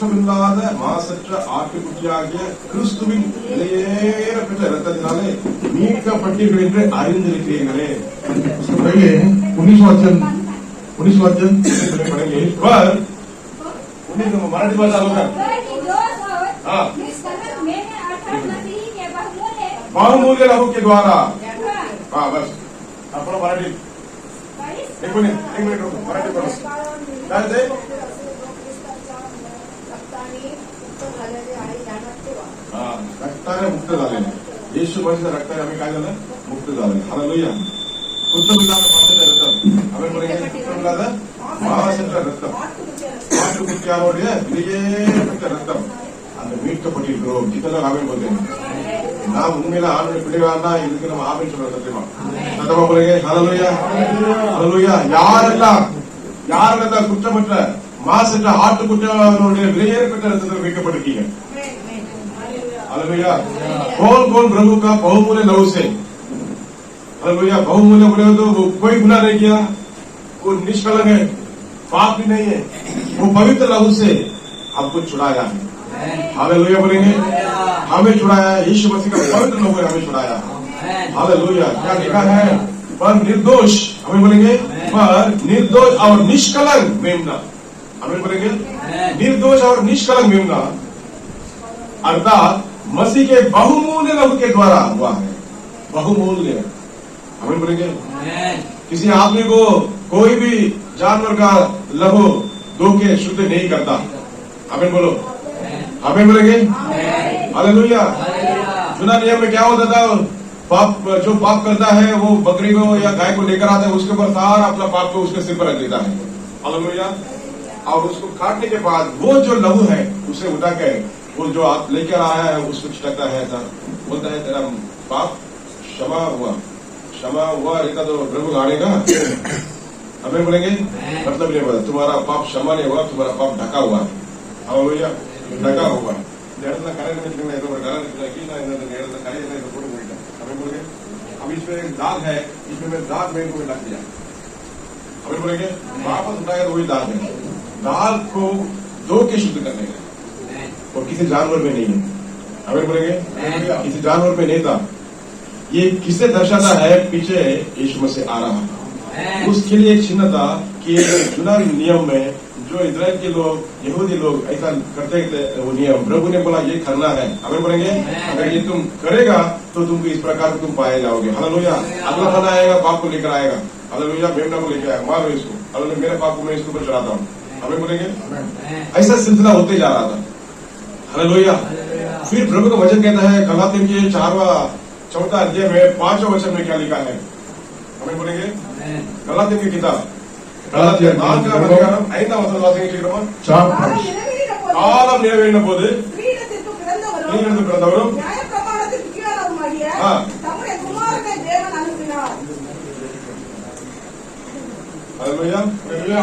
குற்றமில்லாத மாசற்ற ஆட்டுக்குட்டியாகிய கிறிஸ்துவின் விலையேறப்பெற்ற இரத்தத்தினாலே மீட்கப்பட்டீர்கள் என்று அறிந்திருக்கிறீர்களே. उससे पहले 19 वचन पढ़ेंगे पर 19 मराठी भाषा होगा। हाँ, बहुमूल्य लहू के द्वारा। हाँ बस अपना मराठी एक मिनट मराठी पढ़ो काय ते रक्ताने मुक्त झालेले. येशू ख्रिस्ताच्या रक्ताने आम्ही काय झालं मुक्त झाले. हालेलुया. குற்றமில்லாத மாசற்ற ரத்தம் குற்றமில்லாத மாசற்ற ரத்தம் ஆட்டுக்குட்டியாருடைய விலையேறப்பட்ட ரத்தம் அந்த மீட்கப்பட்டிருக்கிறோம். இதெல்லாம் ஆமென் போதேன். நாம் உண்மையில ஆண்டுடைய பிள்ளைகளா இதுக்கு நம்ம ஆமென் சொல்றோம். சத்தியமா சத்தமா போறீங்க. ஹalleluya ஹalleluya. யாரெல்லாம் குற்றமற்ற மாசற்ற ஆட்டுக்குட்டியாருடைய விலையேறப்பட்ட ரத்தத்தில் மீட்கப்பட்டிருக்கீங்க. हालेलुया. कौन प्रभु का बहुमूल्य लहू से हालेलुया. बहुमूल्य बोले तो वो कोई गुनाह नहीं किया, वो निष्कलंक है, पाप भी नहीं है, वो पवित्र लहू से आपको छुड़ाया है. हालेलुया बोलेंगे. हमें छुड़ाया है. यीशु मसीह का पवित्र लहू ने हमें छुड़ाया है. हालेलुया. क्या लिखा है? पर निर्दोष हमें बोलेंगे पर निर्दोष और निष्कलंक मेमना. हमें बोलेंगे निर्दोष और निष्कलंक मेमना अर्थात मसीह के बहुमूल्य लहू के द्वारा हुआ है. बहुमूल्य हमें बोलेंगे. किसी आदमी को कोई भी जानवर का लहू धो के शुद्ध नहीं करता. हमें बोलो. हमें बोलेंगे. हालेलुया. चुना नियम में क्या होता था? जो पाप करता है वो बकरी को या गाय को लेकर आता है, उसके ऊपर सारा अपना पाप को उसके सिर पर रख देता है. हालेलुया. और उसको काटने के बाद वो जो लहू है उसे उठा के वो जो आप लेकर आया है उसको छिटकता है. ऐसा बोलता है तेरा पाप क्षमा हुआ रहता तो प्रभु गाड़ेगा. हमें बोलेंगे मतलब नहीं बोला तुम्हारा पाप क्षमा नहीं हुआ, तुम्हारा पाप ढका हुआ है. हालेलुया. ढका हुआ है. हमें बोलेंगे अब इसमें एक दाग है, इसमें दाग में को लग दिया. हमें बोलेंगे वापस उठाया तो वही दाग है. दाग को धो के शुद्ध करने का और किसी जानवर में नहीं है. हमें बोलेंगे किसी जानवर में नहीं था. ये किसे दर्शाता है? पीछे यीशु मसीह आ रहा है. उसके लिए एक चिन्ह था कि चुनाव नियम में जो इजराइल के लोग यहूदी लोग ऐसा करते थे वो नियम प्रभु ने बोला ये करना है. हमें बोलेंगे अगर ये तुम करेगा तो तुमको इस प्रकार तुम पाए जाओगे. हालेलुया. अगला खाना आएगा पाप को लेकर आएगा. हालेलुया. मेमना को लेकर आएगा. मारो इसको. हालेलुया. मेरे पाप को मैं इसके ऊपर चढ़ाता हूँ. हमें बोलेंगे ऐसा सिलसिला होते जा रहा था. हालेलुया. फिर प्रभु का वचन कहता है गलातियों के 4वां अध्याय में 5वां वचन में क्या लिखा है? हमें बोलेंगे गलातियों की किताब 4 அதிகாரம் 5ஆம் வசனம் வாசிங்க சீக்கிரமா. காலம் நிறைவேறின போது நீரிலிருந்து பிறந்தவரும் நியாயப்பிரமாணத்திற்கு கீழானவருமாகிய தம்முடைய குமாரனை தேவன் அனுப்பினார். हालेलुया. हालेलुया.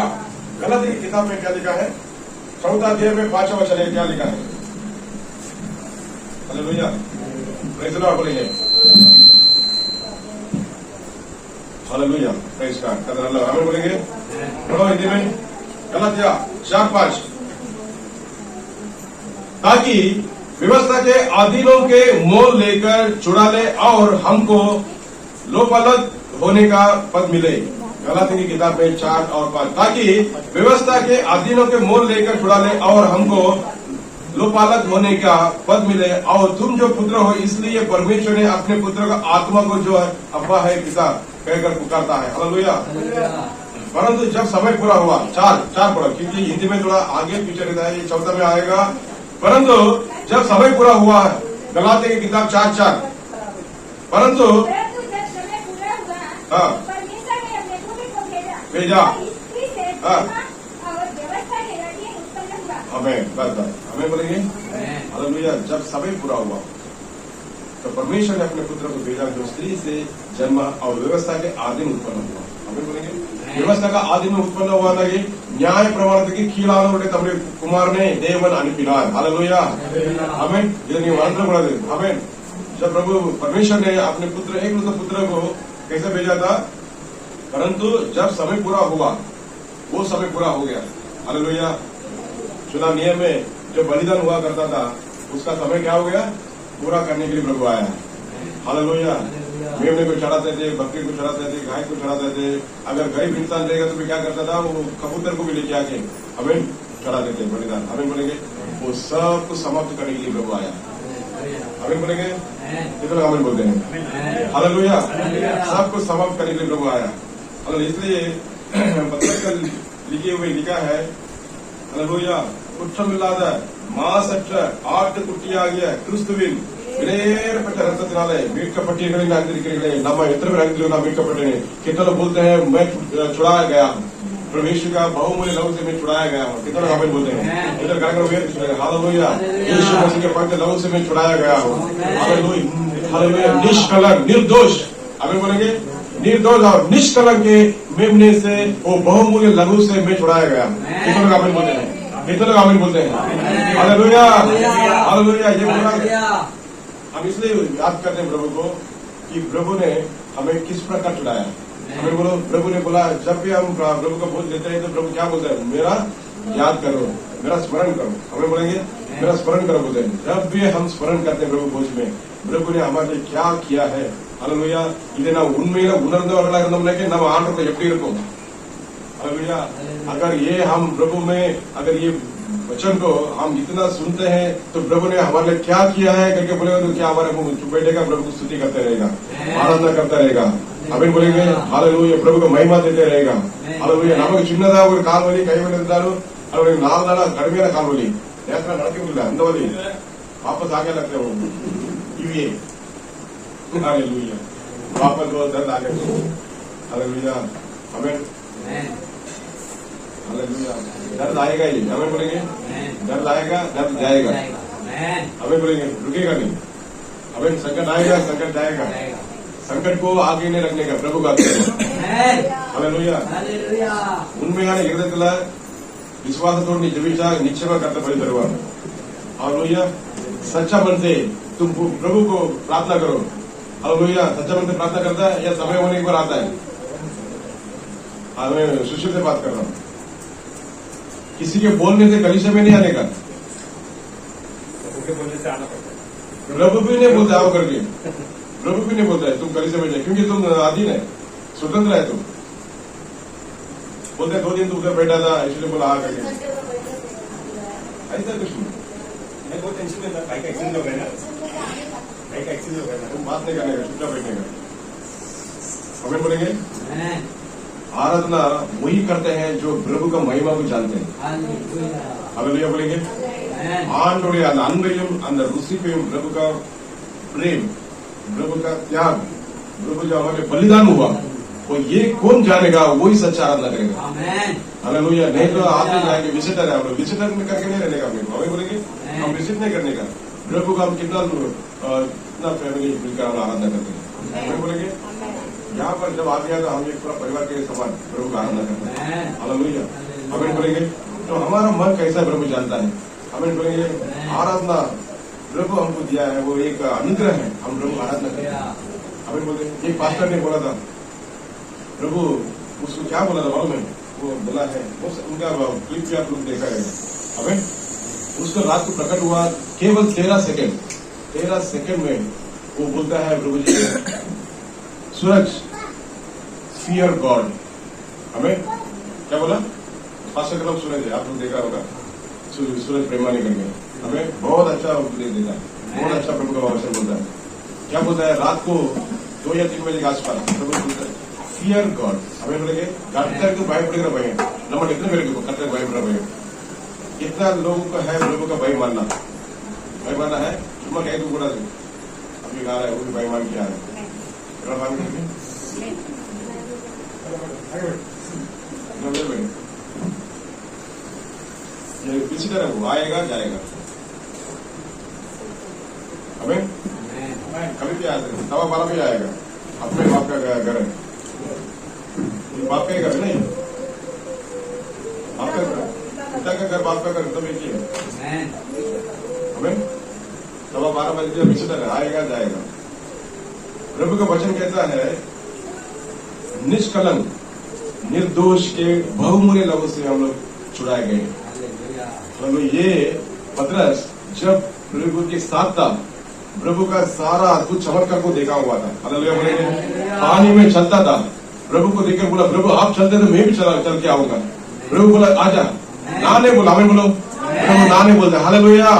गलातियों की किताब में क्या लिखा है? 4वां अध्याय में 5वां वचन में क्या लिखा है? हालेलुया. प्रेज़ द लॉर्ड बोलेंगे. हालेलुया. Praise God. हमें बोलेंगे पढ़ो हिंदी में. गलातिया 4:5 ताकि व्यवस्था के अधीनों के मोल लेकर छुड़ा ले और हमको लोपालक होने का पद मिले. गलातियों की किताब में 4 और 5 ताकि व्यवस्था के अधीनों के मोल लेकर छुड़ा ले और हमको लोपालक होने का पद मिले. और तुम जो पुत्र हो इसलिए परमेश्वर ने अपने पुत्र का आत्मा को जो है अब्बा है पिता कहकर पुकारता है. हालेलुया. परंतु जब समय पूरा हुआ 4 पढ़ो क्योंकि हिंदी में थोड़ा आगे पीछे रहता है. ये 4 में आएगा. परंतु जब समय पूरा हुआ है गलातियों की किताब 4:4 परंतु हाँ भेजा. हाँ हमें बोलेंगे हालेलुया. जब समय पूरा हुआ तो परमेश्वर ने अपने पुत्र को भेजा जो स्त्री से जन्मा और व्यवस्था के आदि में उत्पन्न हुआ. हमें बोलेंगे व्यवस्था का आदि में उत्पन्न हुआ था कि न्याय प्रमाणಕ್ಕೆ ಕೀಳಾದವರೇ ತಮ್ಮ ಕುಮಾರನೇ ದೇವನ ಅನುಪಿನಾರ್. हालेलुया. हमें ये निवारण पड़ा दे. हमें जब प्रभु परमेश्वर ने अपने पुत्र एकलौते पुत्र को कैसे भेजा था? परंतु जब समय पूरा हुआ वो समय पूरा हो गया. हालेलुया. चुनाव नियम में जो बलिदान हुआ करता था उसका समय क्या हो गया, पूरा करने के लिए प्रभु आया। हालेलुया। मेमने को चढ़ाते थे, बकरी को चढ़ाते थे, गाय को चढ़ाते थे। अगर गरीब इंसान रहेगा तो भी क्या करता था, वो कबूतर को भी लेके आके हमें चढ़ाते थे बलिदान। हमें बोलेंगे वो सब कुछ समाप्त करने के लिए प्रभु आया। हमें बोलेंगे कितना हमें बोलते हैं हालेलुया। सब कुछ समाप्त करने के लिए प्रभु आया। इसलिए पत्र लिखे हुए लिखा है हालेलुया, കുറ്റമില്ലാതെ മാസറ്റ ആട്ടുകുട്ടിയാകിയ ക്രിസ്തുവിൽ വിലയേറപ്പെട്ട രക്തത്തിനാലെ मीटकपट्टीகளில் அறிந்திருக்கிறீர்களே। நம்ம எத்தனை பேர் அறிந்திருக்கோம் நாம் मीटकपट्टी? कितना लोग बोलते हैं मैं छुड़ाया गया, परमेश्वर का बहुमूल्य लहू से मैं छुड़ाया गया हूँ। कितना लोग बोलते हैं? इधर कार्यक्रम हालेलुया, यीशु मसीह के पवित्र लहू से मैं छुड़ाया गया हूँ। हालेलुया, निष्कलंक निर्दोष, हमें बोलेंगे निर्दोष और निष्कलंक के मेमने से वो बहुमूल्य लहू से मैं छुड़ाया गया। कितना लोग आमीन बोलते हैं? कितने लोग आमीन बोलते हैं? Hallelujah hallelujah. ये पूरा हम इसलिए याद करते हैं प्रभु को कि प्रभु ने हमें किस प्रकार छुड़ाया। हमें बोलो, प्रभु ने बोला जब भी हम प्रभु का बोझ लेते हैं तो प्रभु क्या बोलते हैं, मेरा याद करो, मेरा स्मरण करो। हमें बोलेंगे मेरा स्मरण करो बोलते हैं। जब भी हम स्मरण करते हैं प्रभु बोझ में, प्रभु ने हमारे लिए क्या किया है। हालेलुया। इधे ना उनमें उणर्ந்தவர்களா இருந்தோம்னாக்கே நம்ம ஆண்டவருக்கு எப்படி இருக்கும்। हालेलुया। अगर ये हम प्रभु में अगर ये वचन को हम इतना सुनते हैं तो प्रभु ने हमारे लिए क्या किया है करके बोलेगा तो क्या हमारे मुंह चुप बैठेगा, प्रभु को स्तुति करते रहेगा, आराधना करता रहेगा। हमें बोलेंगे हालेलुया, प्रभु को महिमा देते रहेगा। हालेलुया। नमक चिन्नदा और काल वली कई वली अंतारू और नाल नाला कड़मेरा काल वली यात्रा नड़के अंदवली वापस आगे लगते हो ये। हालेलुया। वापस वो दर्द आगे। हालेलुया। हमें हालेलुया। दर्द आएगा ही, हमें बोलेंगे दर्द आएगा, दर्द जाएगा। हमें बोलेंगे रुकेगा नहीं। हमें संकट आएगा, संकट जाएगा। संकट को आगे नहीं रखने का प्रभु का हालेलुया। उनमें यानी हृदय विश्वासतोड़ जमीचा निश्चय करते परिवार। हालेलुया। सच्चा मन से तुम प्रभु को प्रार्थना करो। हालेलुया। सच्चा मन से प्रार्थना करता है या समय होने के बाद आता है? मैं सुशील से बात कर रहा हूँ। किसी के बोलने से कलीसिया में नहीं आने का, प्रभु भी नहीं बोलता आओ करके, प्रभु भी नहीं बोलता है तुम कलीसिया में जाए, क्योंकि तुम अधीन है, स्वतंत्र है। तुम बोलते 2 दिन तो उधर बैठा था इसलिए बोला आ करके, ऐसा कुछ नहीं। बहुत टेंशन में था, भाई का एक्सीडेंट हो गया ना, भाई का एक्सीडेंट हो गया ना। तुम बात नहीं करने का, चुपचाप बैठने का। हमें बोलेंगे आराधना वही करते हैं जो प्रभु का महिमा को जानते हैं। हालेलुया बोलेंगे। ஆண்டவருடைய அந்த அன்பையும் அந்த ருசிப்பையும் प्रभु का प्रेम, प्रभु का त्याग, प्रभु जो हमारे बलिदान हुआ वो ये कौन जानेगा, वही सच्चा आराधना करेगा। हालेलुया। नहीं तो आते जाएंगे विजिटर है, हम लोग विजिटर में करके नहीं रहने का। हमें बोलेंगे हम विजिट नहीं करने का, प्रभु का हम कितना फैमिली मिलकर हम आराधना करते हैं। हमें बोलेंगे यहाँ पर जब आ गया तो हम एक पूरा परिवार के समान प्रभु का आराधना करते हैं। हालेलुया। हमें बोलेंगे तो हमारा मन कैसा प्रभु जानता है। हमें बोलेंगे आराधना प्रभु हमको दिया है, वो एक अनुग्रह है, हम प्रभु आराधना करते हैं। हमें बोलते एक पास्टर ने बोला था, प्रभु उसको क्या बोला था मालूम है? वो बोला है उनका क्लिप भी आप लोग देखा है। हमें उसको रात को प्रकट हुआ केवल 13 सेकेंड में वो बोलता है प्रभु जी सूरज फियर गॉड। हमें क्या बोला? पास्टर का नाम सूरज है, आप लोग देखा होगा, सूरज प्रेमानी करके। हमें बहुत अच्छा उपदेश देता है, बहुत अच्छा प्रभु का वचन बोलता है। क्या बोलता है? रात को 2 या 3 बजे के आसपास प्रभु बोलता है फियर गॉड। हमें बोलेंगे कर्तव्य भयपड़ेगा भय नम्बर इतने मेरे को कर्तव्य भयपड़ा भय। कितना लोगों का है प्रभु का भय मानना है? तुम कह तू बोला अभी गा रहा है वो भी भय मान किया है। ये किसी तरह वो आएगा जाएगा। हमें कभी भी आएगा, 12:15 भी आएगा। अपने बाप का घर है, बाप का ही घर नहीं, आपका पिता का घर, बाप का घर सब एक ही है। हमें 12:15 बजे विजिटर आएगा जाएगा। प्रभु का वचन कहता है निष्कलंक निर्दोष के बहुमूल्य लहू से हम लोग छुड़ाए गए। तो ये पतरस जब प्रभु के साथ था, प्रभु का सारा अद्भुत चमत्कार को देखा हुआ था। हालेलुया बोलेंगे। पानी में चलता था, प्रभु को देखकर बोला, प्रभु आप चलते तो मैं भी चल के आऊंगा। प्रभु बोला आजा, ना नहीं बोला, हमें बोलो प्रभु ना नहीं बोलते। हालेलुया।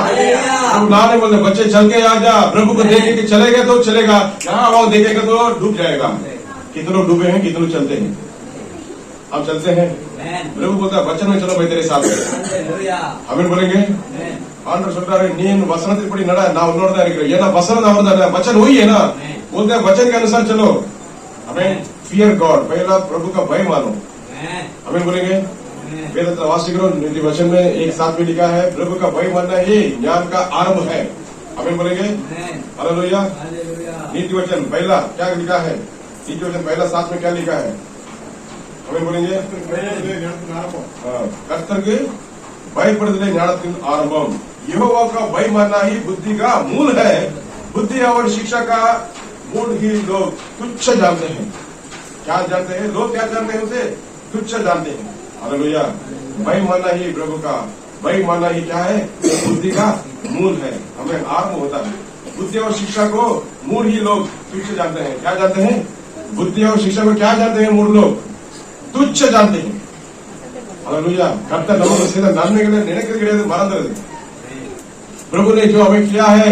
प्रभु ना नहीं बोलते, बच्चे चल के आजा। प्रभु को देखे कि चलेगा तो चलेगा, यहाँ वहां देखेगा तो डूब जाएगा। कितनों डूबे हैं, कितनों चलते हैं, अब चलते हैं। प्रभु बोलता है वचन में चलो भाई तेरे साथ। हमें बोलेंगे आंध्र சொல்றாரு நீ வசனத்தை படி நட, நான் உன்னோட தான் இருக்கிறேன், ஏன்னா வசனம் அவர்தான், वचन वही है ना। बोलते हैं वचन के अनुसार चलो। हमें फियर गॉड, पहला प्रभु का भय मानो। हमें बोलेंगे वेद वासी करो, नीति वचन में एक साथ में लिखा है प्रभु का भय मानना ही ज्ञान का आरंभ है। हमें बोलेंगे हालेलुया। नीति वचन पहला क्या लिखा है, नीति वचन पहला साथ में क्या लिखा है, हमें बोलेंगे कर्तव्य பயப்படுதலே ஞானத்தின் आरंभम। यहोवा का भय मानना ही बुद्धि का मूल है। बुद्धि और शिक्षा का मूल ही लोग तुच्छ जानते हैं। क्या जानते हैं लोग, क्या जानते हैं उसे तुच्छ जानते हैं। हालेलुया। भय मानना ही प्रभु का भय मानना ही क्या है, बुद्धि का मूल है, हमें आरंभ होता है। बुद्धि और शिक्षा को मूल ही लोग तुच्छ जानते हैं। क्या जानते हैं, बुद्धि और शिक्षा को क्या जानते हैं, मूल लोग तुच्छ जानते हैं। हालेलुया। कर्ता नमक से नन्मे के लिए निरंतर के लिए मरंदर प्रभु ने जो हमें किया है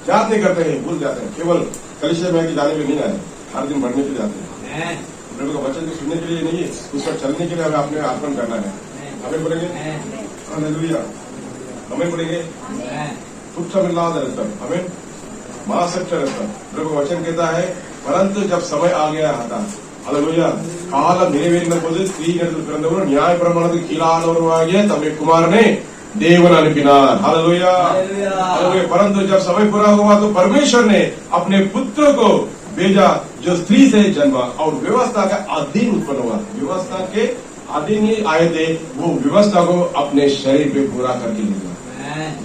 याद नहीं करते हैं, भूल जाते हैं। केवल कलीसिया में जाने में नहीं आए, हर दिन बढ़ने के लिए आते हैं। प्रभु का वचन को सुनने के लिए नहीं, उस पर चलने के लिए हमें अपने अर्पण करना है। हमें बोलेंगे हालेलुया। हमें बोलेंगे तुच्छमिल्लाद रहता, हमें महासत्य रहता। प्रभु का वचन कहता है परंतु जब समय आ गया था, हालेलुया, காலம் நிறைவேறின போது ஸ்திரீகளிடத்தில் பிறந்தவரும் நியாய பிரமாணத்துக்கு கீழானவருமாகிய தம்முடைய कुमारने देवन अनपिनार। हालेलुया। हालेलुया। परंतु जब समय पूरा हुआ तो परमेश्वर ने अपने पुत्र को भेजा जो स्त्री से जन्मा और व्यवस्था का अधीन उत्पन्न हुआ। व्यवस्था के अधीन ही आए थे, वो व्यवस्था को अपने शरीर पे पूरा करके लिया।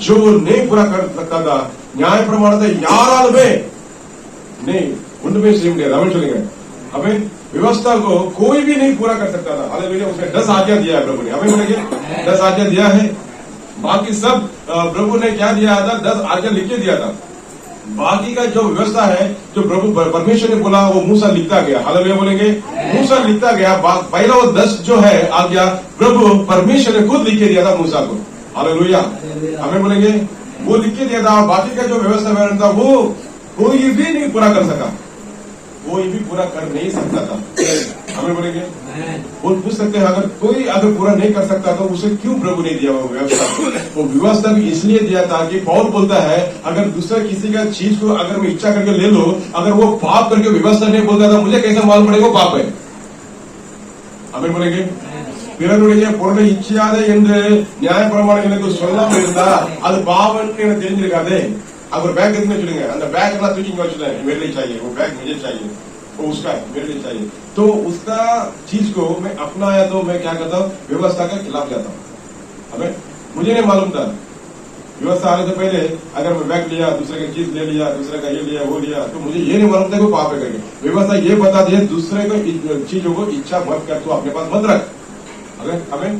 जो नहीं पूरा कर सकता था, न्याय प्रमाण से यारालवे नहीं उनमें से हमें चलेंगे, हमें व्यवस्था को कोई भी नहीं पूरा कर सकता था। हालेलुया। उसने 10 आज्ञा दिया है प्रभु ने, हमें बोलेंगे 10 आज्ञा दिया है। बाकी सब प्रभु ने क्या दिया था, 10 आज्ञा लिख के दिया था। बाकी का जो व्यवस्था है, जो प्रभु परमेश्वर ने बोला वो मूसा लिखता गया। हालेलुया बोलेंगे मूसा लिखता गया। पहला वो 10 जो है आज्ञा प्रभु परमेश्वर ने खुद लिख के दिया था मूसा को। हालेलुया। हमें बोलेंगे वो लिख के दिया था। बाकी का जो व्यवस्था था वो कोई भी नहीं पूरा कर सका, कोई भी पूरा कर नहीं सकता था। हमें बोलेंगे वो पूछ सकते हैं अगर पूरा नहीं कर सकता तो उसे क्यों प्रभु ने दिया वो व्यवस्था। वो व्यवस्था भी इसलिए दिया था कि पौल बोलता है अगर दूसरा किसी का चीज को अगर मैं इच्छा करके ले लो, अगर वो पाप करके व्यवस्था नहीं बोलता था, मुझे कैसे मालूम पड़ेगा वो पाप है। हमें बोलेंगे பிறருடைய பொருளை இச்சியாதே என்று நியாய பிரமாணங்களுக்கு சொல்லாம இருந்தா அது பாவம்னு எனக்கு தெரிஞ்சிருக்காது। अब बैग कितने चलेंगे, अंदर बैग अपना स्विचिंग कर चुके हैं, मेरे लिए चाहिए वो बैग, मुझे चाहिए वो उसका है, मेरे लिए चाहिए। तो उसका चीज को मैं अपनाया तो मैं क्या करता हूँ, व्यवस्था के खिलाफ जाता हूँ। हमें मुझे नहीं मालूम था व्यवस्था आने से पहले अगर मैं बैग लिया, दूसरे का चीज ले लिया, दूसरे का ये लिया वो लिया, तो मुझे ये नहीं मालूम था कि पाप है करके। व्यवस्था ये बता दिया दूसरे को चीजों को इच्छा मत कर, तो अपने पास मत रख। हमें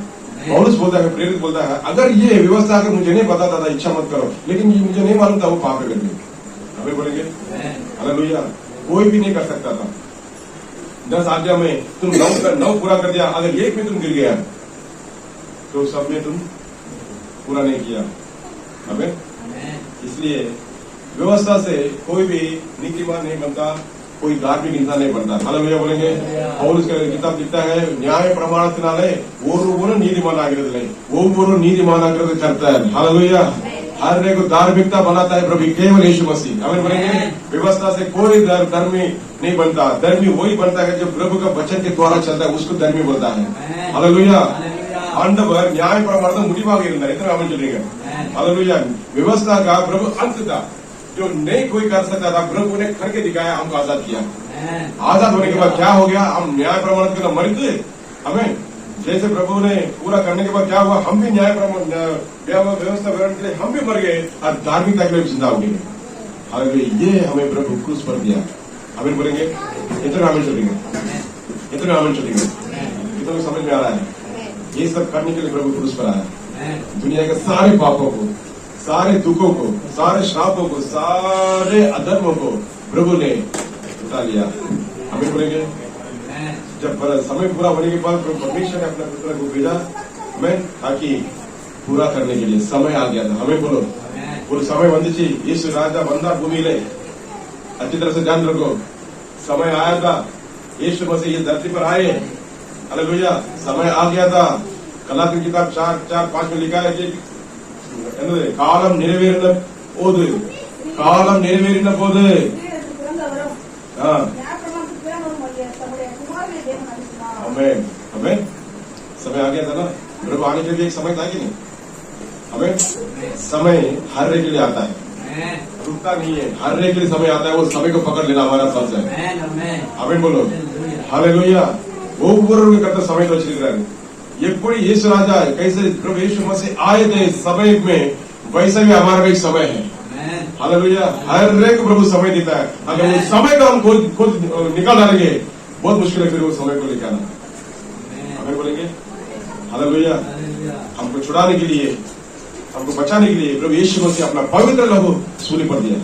पौलुस बोलता है, प्रेरित बोलता है अगर ये व्यवस्था अगर मुझे नहीं पता था इच्छा मत करो, लेकिन ये मुझे नहीं मालूम था वो पाप है करके। हमें बोलेंगे हालेलुया। कोई भी नहीं कर सकता था। 10 आज्ञा में तुम 9 पूरा कर दिया, अगर एक में तुम गिर गया तो सब में तुम पूरा नहीं किया। हमें इसलिए व्यवस्था से कोई भी नीतिमान नहीं बनता, कोई धार्मिक इंसान नहीं बनता। हालेलुया बोलेंगे। पौलुस का किताब लिखता है न्याय प्रमाणத்தினாலே ஒருவனும் நீதிமானாகிறது ஒவ்வொரு நீதிமானாகிறது करता है। हालेलुया। हर एक को धार्मिकता बनाता है प्रभु केवल यीशु मसीह। हमें बोलेंगे व्यवस्था से कोई धर्मी नहीं बनता, धर्मी वही बनता है जो प्रभु का वचन के द्वारा चलता है, उसको धर्मी बोलता है। हालेलुया। आंडवर न्याय प्रमाण முடிவாக இருந்தார், इतना हमें चलेंगे। हालेलुया। व्यवस्था का प्रभु अंत था, जो नहीं कोई कर सकता था, प्रभु ने करके दिखाया, हमको आजाद किया। आजाद होने के बाद क्या हो गया, हम न्याय प्रमाण के लिए मरे थे। हमें जैसे प्रभु ने पूरा करने के बाद क्या हुआ, हम भी न्याय प्रमाण व्यवस्था वर्ण के लिए हम भी मर गए और धार्मिकता के लिए जिंदा हो गए। हालेलुया। ये हमें प्रभु क्रूस पर दिया। हमें बोलेंगे इतना हमें चलेंगे, इतना हमें चलेंगे, इतना समझ में आ रहा है। ये सब करने के लिए प्रभु क्रूस पर आया। दुनिया के सारे पापों को, सारे दुखों को, सारे श्रापों को, सारे अधर्मों को प्रभु ने उठा लिया। हमें बोलेंगे जब समय पूरा होने के बाद परमेश्वर ने अपना पुत्र को भेजा हमें ताकि पूरा करने के लिए समय आ गया था। हमें बोलो वो समय बंदी यीशु राजा बंदा भूमि ले अच्छी तरह से ध्यान रखो। समय आया था, यीशु मसीह ये धरती पर आए। हालेलुया, समय आ गया था। गलाती किताब 4:5 में लिखा है कि காலம் நிறைவேறின போது காலம் நிறைவேறின போது हमें हमें समय आ गया था ना। प्रभु आने के लिए एक समय था कि नहीं? हमें समय हर एक के लिए आता है, रुकता नहीं है। हर एक के लिए समय आता है, वो समय को पकड़ लेना हमारा फर्ज है। हमें बोलो हालेलुया। ஒவ்வொரு கட்ட சமயத்தை வச்சிருக்கிறாரு। எப்படி यीशु राजा कैसे प्रभु यीशु मसीह आए थे समय में, वैसे भी हमारा भी समय है। हालेलुया, हर एक प्रभु समय देता है। अगर उस समय को हम खुद निकाल डालेंगे बहुत मुश्किल है फिर वो समय को लेकर आना। हमें बोलेंगे हालेलुया। हमको छुड़ाने के लिए, हमको बचाने के लिए प्रभु यीशु मसीह अपना पवित्र लहू सूली पर दिया।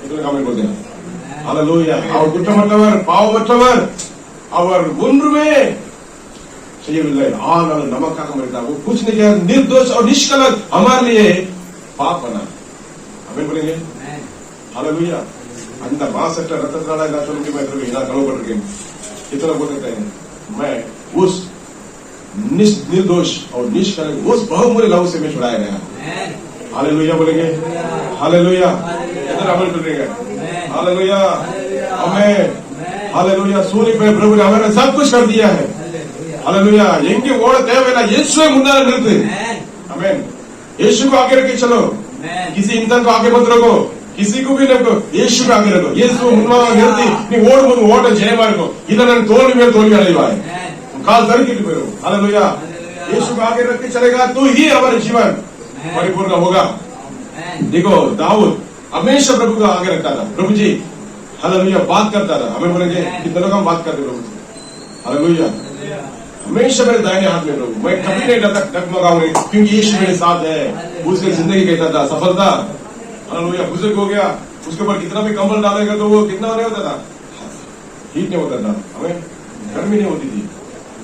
इतने हमें बोलते हैं हालेलुया। அவர் குற்றமற்றவர், பாவமற்றவர், அவர் ஒன்றுமே செய்யவில்லை, ஆனால் நமக்காக मरता। वो कुछ नहीं किया, निर्दोष और निष्कलंक हमारे लिए पाप बना। हमें बोलेंगे हालेलुया। அந்த மாசற்ற ரத்தத்தினால நான் சொல்லுங்க मैं प्रभु நான் கழுவப்பட்டிருக்கேன்। कितना बोल सकते हैं मैं उस निर्दोष और निष्कलंक उस बहुमूल्य लहू से मैं छुड़ाया गया। हालेलुया बोलेंगे हालेलुया। कितना अमल करेंगे हालेलुया। हमें हालेलुया सूली पे प्रभु ने हमारे सब कुछ कर दिया है। हालेलुया। எங்கே ஓட தேவையில்லை, இயேசுவை முன்னால நிறுத்து। आमीन। यीशु को आगे रखे चलो, किसी इंसान को आगे मत रखो, किसी को भी रखो, यीशु को आगे रखो। यीशु मुन्ना निर्ति नी ओड जय मार्गो ಇಲ್ಲ ನನ್ನ ತೋಲ್ವಿ ಮೇಲೆ ತೋಲ್ವಿ ಅಳೆಯುವ काल सर की पे हालेलुया। यीशु को आगे रख के चलेगा तो ही हमारा जीवन परिपूर्ण होगा। देखो दाऊद हमेशा प्रभु को आगे रखता था। प्रभु जी हालेलुया बात करता था। हमें बोलेंगे कितने लोग हम बात करते प्रभु जी हालेलुया। हमेशा मेरे दाहिने हाथ में प्रभु, मैं कभी नहीं डगमगाऊंगा क्योंकि यीशु मेरे साथ है। उसकी जिंदगी कहता था सफलता हालेलुया। बुजुर्ग हो गया, उसके ऊपर कितना भी कंबल डालेगा तो वो कितना नहीं होता था, हीट नहीं होता था, हमें गर्मी नहीं होती थी।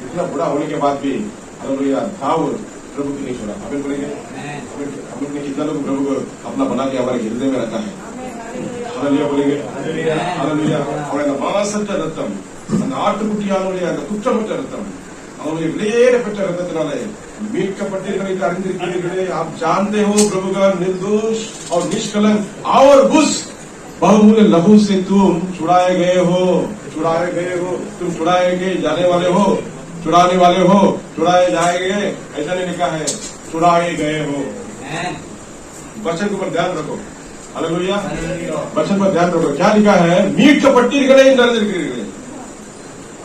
इतना बुरा होने के बाद भी हालेलुया दाऊद प्रभु की नहीं छोड़ा। हमें बोलेंगे हमने कितना लोग प्रभु को अपना बना के हमारे हृदय में रखा है। हालेलुया बोलेंगे हालेलुया। அவருடைய மாசற்ற ரத்தம், அந்த ஆட்டுக்குட்டியானுடைய அந்த குற்றமற்ற ரத்தம், அவருடைய விலையேறப்பட்ட ரத்தத்தினாலே மீட்கப்பட்டீர்கள் என்று அறிந்திருக்கிறீர்களே। आप जानते हो प्रभु का निर्दोष और निष्कलंक और उस बहुमूल्य लहू से तुम छुड़ाए गए हो, छुड़ाए गए हो। तुम छुड़ाए गए जाने वाले हो, छुड़ाने वाले हो, छुड़ाए जाएंगे ऐसा नहीं लिखा है, छुड़ाए गए हो। वचन के ऊपर ध्यान रखो हालेलुया। वचन पर ध्यान रखो, क्या लिखा है? மீட்கப்பட்டீர்களே என்று அறிந்திருக்கிறீர்களே।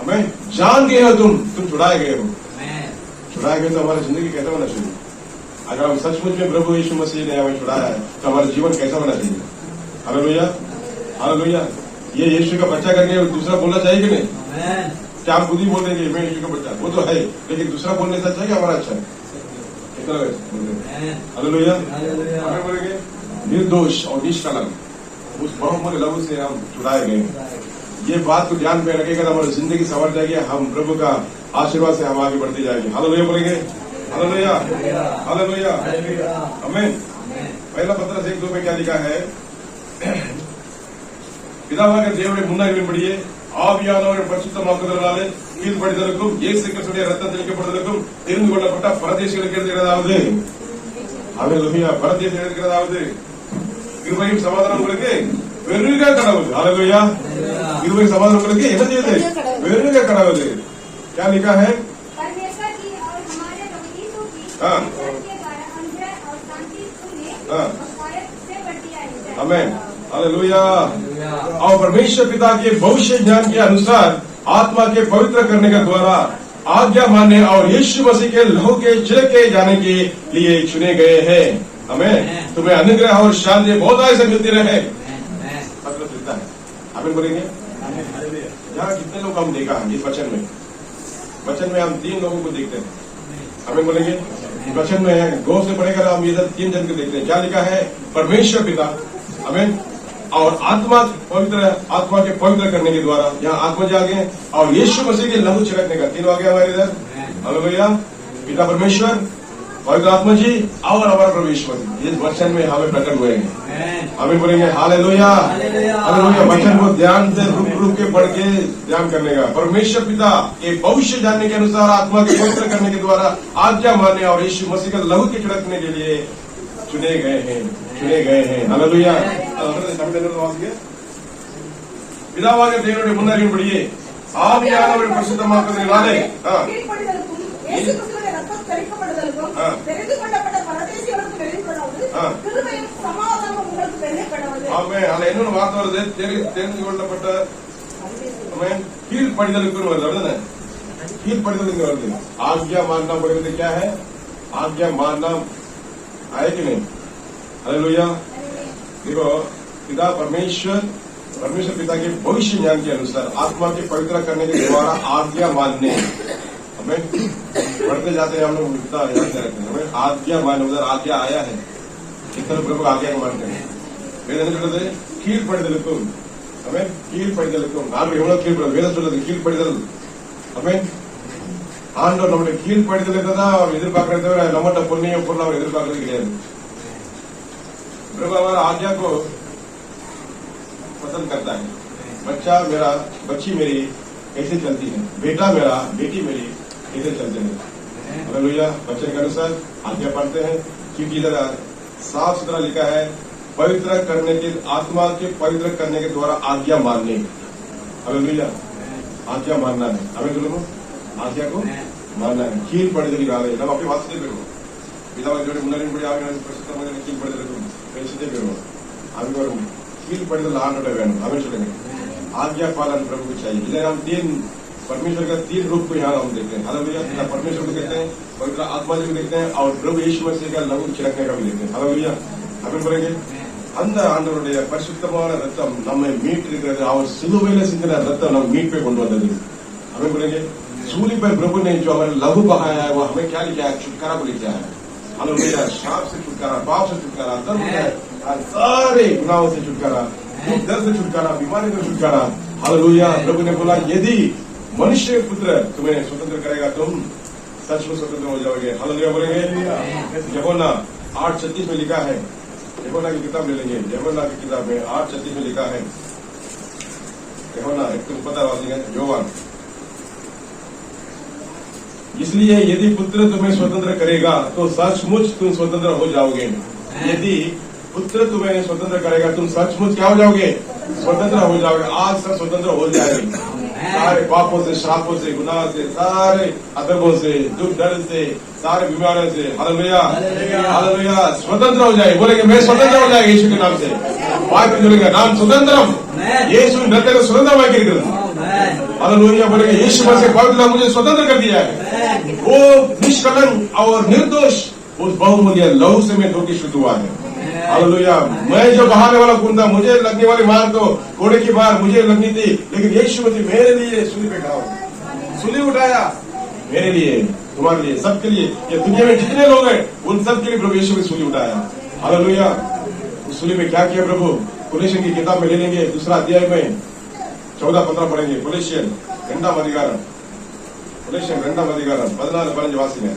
हमें जान गए हो तुम छुड़ाए गए हो। छुड़ाए गए तो हमारी जिंदगी कैसा होना चाहिए? अगर हम सचमुच में प्रभु यीशु मसीह ने हमें छुड़ाया है तो हमारा जीवन कैसा होना चाहिए? Hallelujah hallelujah. ये यीशु का बच्चा करके दूसरा बोलना चाहिए कि नहीं? क्या आप खुद ही बोल देंगे मैं यीशु का बच्चा? वो तो है, लेकिन दूसरा बोलने से अच्छा है कि हमारा अच्छा है? कितना हालेलुया। हमें बोलेंगे निर्दोष और निष्कलंक उस बहुमूल्य लहू से हम छुड़ाए गए। ये बात को ध्यान में रखेगा तो हमारी जिंदगी संवर जाएगी। हम प्रभु का आशीर्वाद से हम आगे बढ़ते जाएंगे। हालेलुया बोलेंगे हालेलुया हालेलुया। हमें पहला पत्र 1:2 में क्या लिखा है? பிதாவாக தேவனுடைய முன்னாடியே ஆவியானவரை பரிசுத்தமாக்குதலாலே கீழ்ப்படிதலுக்கும் இயேசு கிறிஸ்துவின் ரத்தம் தெளிக்கப்படுதலுக்கும் தெரிந்து கொள்ளப்பட்ட பரதேசிகளுக்கு எழுதுகிறதாவது ஹalleluya பரதேசிகளுக்கு எழுதுகிறதாவது கிருபையும் சமாதானம் உங்களுக்கு பெருக கடவுது। ஹalleluya கிருபையும் சமாதானம் உங்களுக்கு என்ன செய்யுது? பெருக கடவுது। क्या लिखा है? परमेश्वर की और हमारे प्रभु यीशु की हाँ। के द्वारा अनुग्रह और शांति तुम्हें हाँ। और शायद से बढ़ती आएगी। Amen hallelujah. और परमेश्वर पिता के भविष्य ज्ञान के अनुसार आत्मा के पवित्र करने के द्वारा आज्ञा मानने और यीशु मसीह के लहू के छिड़के जाने के लिए चुने गए हैं। हमें तुम्हें अनुग्रह और शांति बहुत ऐसे मिलती रहे। मतलब मिलता है। आमीन बोलेंगे। यहाँ कितने लोग हम देखा है इस वचन में हम 3 लोगों को देखते हैं। आमीन बोलेंगे वचन में है, गौर से पढ़ेगा हम इधर 3 जन को देखते हैं। क्या लिखा है? परमेश्वर पिता, आमीन, और आत्मा के पवित्र करने के द्वारा, यहाँ आत्मा जागे, और यीशु मसीह के लहू छिड़कने का 3 आ गया हमारे इधर। हालेलुया। पिता परमेश्वर, पवित्र आत्मा जी और हमारा प्रभु यीशु मसीह इस वचन में हमें प्रकट हुए हैं। हमें बोलेंगे हालेलुया, हालेलुया। वचन को ध्यान से रुक के पढ़ के ध्यान करने का। परमेश्वर पिता के भविष्य जानने के अनुसार आत्मा के पवित्र करने के द्वारा आज्ञा मानने और यीशु मसीह का लहू के छिड़कने के लिए चुने गए हैं। हालेलुया। பிதாவாக தேவனுடைய முன்னறிவின்படியே ஆவியானவரின் பரிசுத்தமாக்குதலினாலே கீழ்ப்படிதலுக்கும் இயேசு கிறிஸ்துவின் ரத்தம் தெளிக்கப்படுதலுக்கும் தெரிந்து கொள்ளப்பட்ட பரதேசிகளுக்கு வெளிப்படாது கிருபையும் சமாதானமும் உங்களுக்கு வெளிப்படாது. ஆமென். அதுல இன்னொரு வார்த்தை வருது, தெரிந்து கொள்ளப்பட்ட ஆமென் கீழ்ப்படிதலுக்கு வருது, அப்படிதானே? கீழ்ப்படிதலுக்கு வருது। आज्ञा मानना पड़ेगा। क्या है आज्ञा मानना? आए कि नहीं? हालेलुया। देखो, पिता परमेश्वर पिता के भविष्य ज्ञान के अनुसार आत्मा के पवित्र करने के द्वारा आज्ञा मानने, हमें पढ़ते जाते हैं हम लोग, इतना याद रहते हैं हमें आज्ञा मानने। उधर आज्ञा आया है, कितने प्रभु आज्ञा को मानते हैं। वेदन சொல்றது கீழ்ப்படிதலுக்கும், हमें கீழ்ப்படிதலுக்கும் நான் எவ்வளவு கீழ்ப்படிதல் வேதம் சொல்றது கீழ்ப்படிதல், हमें ஆண்டவர் நம்முடைய கீழ்ப்படிதலை தான் அவர் எதிர்பார்க்கறத தவிர நம்மகிட்ட பொன்னையும் பொருள் அவர் எதிர்பார்க்கறது கிடையாது। प्रभु हमारा आज्ञा को पसंद करता है। बच्चा मेरा, बच्ची मेरी कैसे चलती है, बेटा मेरा, बेटी मेरी कैसे चलते हैं। हालेलुया। बच्चे के अनुसार आज्ञा पढ़ते हैं, क्योंकि इधर साफ सुथरा लिखा है पवित्र करने के, आत्मा के पवित्र करने के द्वारा आज्ञा मानने। हालेलुया। आज्ञा मानना है हमें, दोनों आज्ञा को मानना है। கீழ்ப்படிதல் நம்ம அப்படி வாசிட்டே போயிடுவோம்। பிதாவோட முன்னறிவின்படி ஆவியானவர் பரிசுத்தமாக கீழ்ப்படிதலுக்கும் பேசிட்டே போயிடுவோம்। அங்க ஒரு கீழ்ப்படிதல் ஆண்டோட வேணும்। हमें சொல்லுங்க आज्ञा पालन प्रभु को चाहिए। इधर हम 3 परमेश्वर का 3 रूप को यहाँ हम देखते हैं। हालेलुया। परमेश्वर को देखते हैं, पवित्र आत्मा जी को देखते हैं, और प्रभु यीशु मसीह का लहू छिड़कने का भी देखते हैं। हालेलुया। हमें बोलेंगे அந்த ஆண்டவருடைய பரிசுத்தமான ரத்தம் நம்மை மீட்டிருக்கிறது। அவர் சிலுவையில சிந்தின ரத்தம் நம்ம மீட்பை கொண்டு வந்தது। हमें बोलेंगे सूली पर प्रभु ने जो हमारे लहू बहाया है वो हमें क्या लिखा है? छुटकारा को लिखा है। हालेलुया। शाप से छुटकारा, पाप से छुटकारा, सारे गुनाहों से छुटकारा, दुख दर्द से छुटकारा, बीमारी से छुटकारा। हालेलुया। प्रभु ने बोला यदि मनुष्य पुत्र तुम्हें स्वतंत्र करेगा तुम सच में स्वतंत्र हो जाओगे। हालेलुया बोलेंगे। यूहन्ना 8:36 में लिखा है, यूहन्ना की किताब ले लेंगे, यूहन्ना की किताब में 8:36 में लिखा है। यूहन्ना एक तुम पता वाली है, योहान। इसलिए यदि पुत्र तुम्हें स्वतंत्र करेगा तो सचमुच तुम स्वतंत्र हो जाओगे। यदि पुत्र तुम्हें स्वतंत्र करेगा तुम सचमुच क्या हो जाओगे? स्वतंत्र हो जाओगे। आज सब स्वतंत्र हो जाएंगे, सारे पापों से, श्रापों से, गुनाह से, सारे अदबों से, दुख दर्द से, सारे बीमारियों से। Hallelujah, hallelujah. स्वतंत्र हो जाए। बोलेंगे मैं स्वतंत्र हो जाएगा यीशु के नाम से। वाक्य बोलेगा नाम स्वतंत्रम, यीशु नृत्य स्वतंत्र वाक्य कर। हालेलुया। बोलेंगे यीशु मसीह पवित्र मुझे स्वतंत्र कर दिया है। वो निष्कलंक और निर्दोष उस बहुमूल्य लहू से मैं धोके शुद्ध हुआ है। हालेलुया। मैं जो बहाने वाला खून था, मुझे लगने वाली मार तो घोड़े की मार मुझे लगनी थी, लेकिन यीशु मसीह मेरे लिए सूली पे खड़ा, सूली उठाया मेरे लिए, तुम्हारे लिए, सबके लिए। ये दुनिया में जितने लोग हैं उन सबके लिए प्रभु यीशु ने सूली उठाया। हालेलुया। उस सूली में क्या किया प्रभु? कुलेशियन की किताब में ले लेंगे, 2 अध्याय में 14-15 पढ़ेंगे। कुलेशियन 2 अधिकार, कुलेशियन 2 अधिकार 14-15 वासी में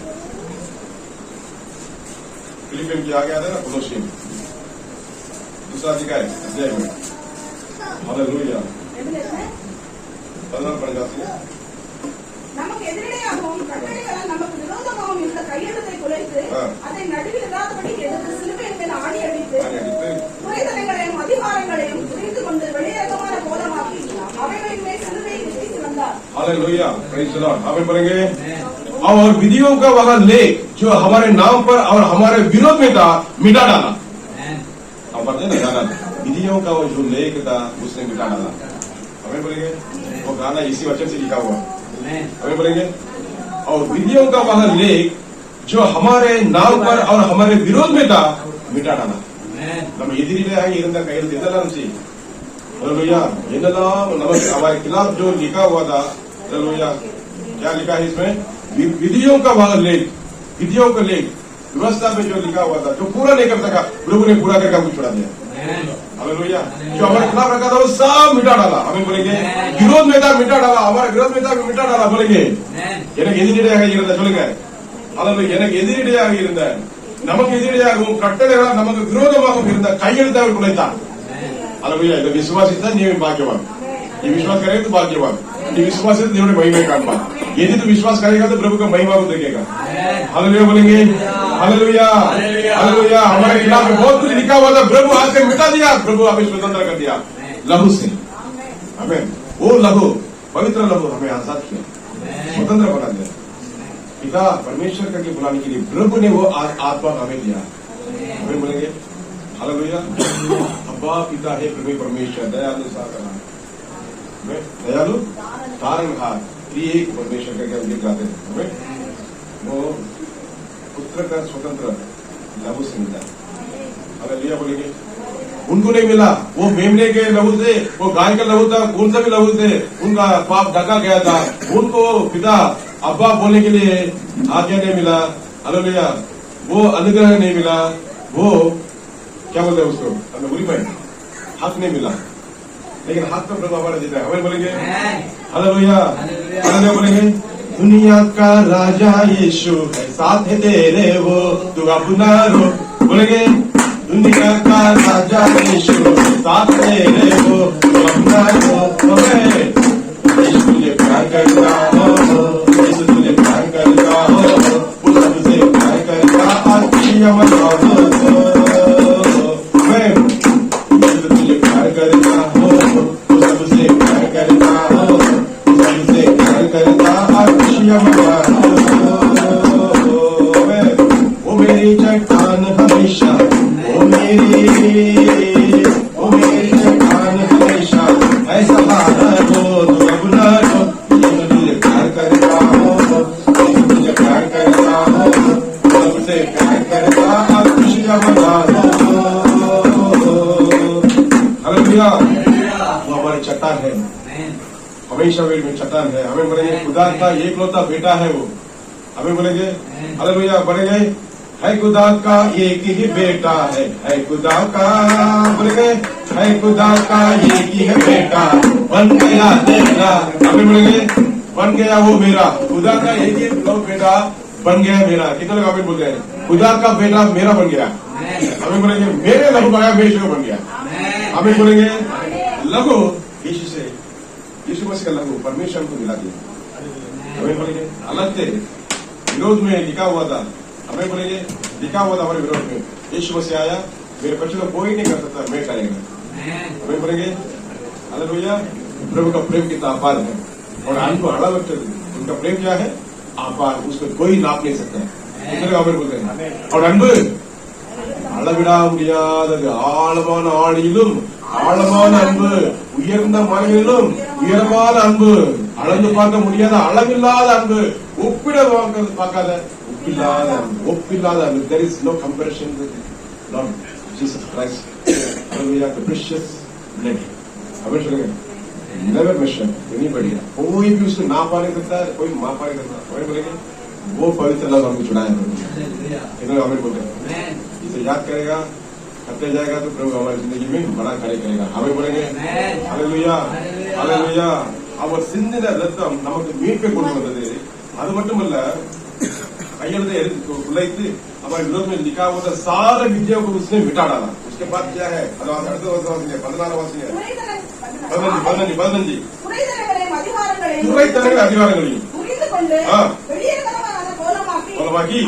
फिलिपिन की आगे आता है ना, कुलेशियन 2 अध्याय में। हालेलुया। 14-15 वासी में நமக்கு எதிரடையாகவும் கட்டளைகளால் நமக்கு விரோதமாகவும் இருந்த கையெழுத்தை குலைத்து அதை நடுவில் இல்லாதபடி எதிர்த்து சிலுவையின் மேல் ஆணி அடித்து புரைதலங்களையும் அதிகாரங்களையும் புரிந்து கொண்டு வெளியரங்கமான கோலமாக்கி அவைகளின் மேல் சிலுவையை நிறுத்தி வந்தார்। हालेलुया। Praise the Lord. हमें पढ़ेंगे और विधियों का वह लेख जो हमारे नाम पर और हमारे विरोध में था मिटा डाला। हम पढ़ते ना गाना, विधियों का वो जो लेख था उसने मिटा डाला। हमें बोलेंगे वो गाना इसी वचन से लिखा हुआ। हमें बोलेंगे और विधियों का वह लेख जो हमारे नाम पर और हमारे विरोध में था मिटा डाला। நம்ம எதிரிலே இருந்த கையில் என்னெல்லாம் இருந்துச்சு? हालेलुया। என்னெல்லாம் நமக்கு हमारे खिलाफ जो लिखा हुआ था, हालेलुया, क्या लिखा है इसमें? विधियों का वह लेख, विधियों को ले व्यवस्था में जो लिखा हुआ था, जो पूरा नहीं कर सका, प्रभु ने पूरा करके हमको छुड़ा दिया। हालेलुया। जो हमारे खिलाफ रखा था वो सब मिटा डाला। हमें बोलेंगे विरोध में था, मिटा डाला। हमारे विरोध में था, मिटा डाला। बोलेंगे எனக்கு எதிரிடையாக இருந்த சொல்லுங்க. हालेलुया. எனக்கு எதிரிடையாக இருந்த, நமக்கு எதிரிடையாகவும் கட்டளைகளால் நமக்கு விரோதமாகவும் இருந்த கையெழுத்தை அவர் குலைத்தார். हालेलुया. इधर विश्वासिता नहीं भाग्यवान, ये विश्वास करेगा तो भाग्यवान, ये विश्वास से देव ने महिमा काटवा। यदि तू विश्वास करेगा तो प्रभु का महिमा को देखेगा। हालेलुया बोलेंगे। हालेलुया। हालेलुया। हमारे खिलाफ बहुत कुछ लिखा हुआ था, प्रभु हाथ से मिटा दिया। प्रभु हमें स्वतंत्र कर दिया लहू से। हमें वो लहू, पवित्र लहू हमें आजाद किया, स्वतंत्र बना दिया। पिता परमेश्वर करके बुलाने के लिए प्रभु ने वो आत्मा हमें दिया। हमें बोलेंगे हालेलुया। अब्बा पिता है प्रभु परमेश्वर, दयालु सारा दयालु तारणहार एक परमेश्वर करके हम गाते हैं। हमें वो पुत्र का स्वतंत्र लहू से मिला। हालेलुया बोलेंगे। उनको नहीं मिला, वो मेमने के लहू से, वो गाय का लहू था, कौन सा भी लहू से उनका पाप ढका गया था। उनको पिता अब्बा बोलने के लिए आज्ञा नहीं मिला। हालेलुया। वो अनुग्रह नहीं मिला, वो क्या बोलते हैं उसको, हमें बुरी पाई हक नहीं मिला। लेकिन हाथ तो प्रभु हमारा देता है। हमें बोलेंगे हालेलुया। हालेलुया बोलेंगे। दुनिया का राजा यीशु है, साथ है तेरे वो, तू अपना रो। बोलेंगे दुनिया का राजा यीशु साथ है तेरे वो, तू अपना रो। यीशु तुझे प्यार करता हो, यीशु तुझे प्यार करता हो, वो सबसे प्यार करता अच्छी मनाओ। तुझे प्यार करता हो, वो सबसे प्यार करता हो, सबसे प्यार करता अच्छिया वो मेरी चट्टान हमेशा, वो मेरी चट्टान हमेशा ऐसा हारा हो, तू अपना हो। तुझे प्यार करता हो, तुझे प्यार करता हो, सबसे प्यार करता अच्छिया बना दो। हालेलुया। वो हमारी चट्टान है, हमेशा वे में चट्टान है। हमें बोलेंगे खुदा का एकलौता बेटा है वो। हमें बोलेंगे हालेलुया। बोलेंगे है खुदा का एक ही बेटा है खुदा का। बोलेंगे है खुदा का एक ही है बेटा, बन गया तेरा। हमें बोलेंगे बन गया वो मेरा, खुदा का एक ही बेटा बन गया मेरा। कितने लोग हमें बोल रहे हैं खुदा का बेटा मेरा बन गया। हमें बोलेंगे मेरे लहू बना मेरे बन गया। हमें बोलेंगे लहू यीशु से, यीशु मसीह का लहू परमेश्वर को मिला दिया। हमें बोलेंगे अलग थे, विरोध में लिखा हुआ था। हमें बोलेंगे लिखा हुआ था हमारे विरोध में, यीशु मसीह आया, मेरे बच्चों को कोई नहीं कर सकता, मैं करेगा। हमें बोलेंगे हालेलुया। प्रभु का प्रेम कितना अपार है और हमको अलग, उनका प्रेम क्या है अपार, उसको कोई नाप नहीं सकता। हमें बोलते हैं और अன்பு அளவிட முடியாதது, ஆழமான ஆழியிலும் ஆழமான அன்பு, உயர்ந்த மலையிலும் உயரமான அன்பு, அளந்து பார்க்க முடியாத அளவில்லாத அன்பு, ஒப்பிட பார்க்காத ஒப்பில்லாத அன்பு, ஒப்பில்லாத அன்பு. There is no comparison with Lord Jesus Christ. Hallelujah, the precious blood. हमें सुनेंगे never measure anybody, कोई भी उसको नापा नहीं सकता, कोई मापा नहीं सकता। हमें बोलेंगे वो पवित्र लहू हमको छुड़ाया। हमें बोलते हैं इसे याद करेगा, करते जाएगा तो प्रभु हमारी जिंदगी में बड़ा कार्य करेगा। हमें बोलेंगे हालेलुया। हालेलुया. அவர் சிந்தின ரத்தம் நமக்கு மீட்பை கொண்டு வந்தது. அது மட்டுமல்ல, கையெழுத்தை उलैते हमारे विरोध में लिखा हुआ था सारे विधियों को उसने मिटा डाला। उसके बाद क्या है 15 துரைத்தனங்கள் அதிகாரங்களையும் கோலமாக்கி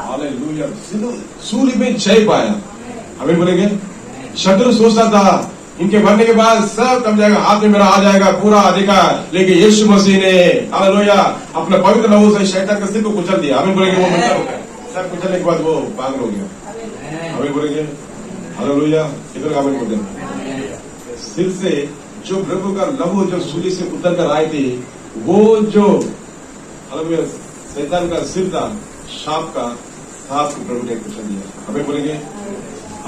हालेलुया सूली में जय पाया। हमें बोलेंगे शत्रु सोचता था इनके मरने के बाद सब कम जाएगा, हाथ में मेरा आ जाएगा पूरा अधिकार, लेकिन यीशु मसीह ने हालेलुया अपने पवित्र लहू से शैतान के सिर को कुचल दिया। हमें बोलेंगे वो मरता हो गया, सब कुचलने के बाद वो पागल हो गया। हमें बोलेंगे हालेलुया। इधर हमें बोलते हैं सिर से जो प्रभु का लहू जो सूली से उतर कर आए थे, वो जो हालेलुया शैतान का सिर था, सांप का, सांप को प्रभु ने कुचल दिया। हमें बोलेंगे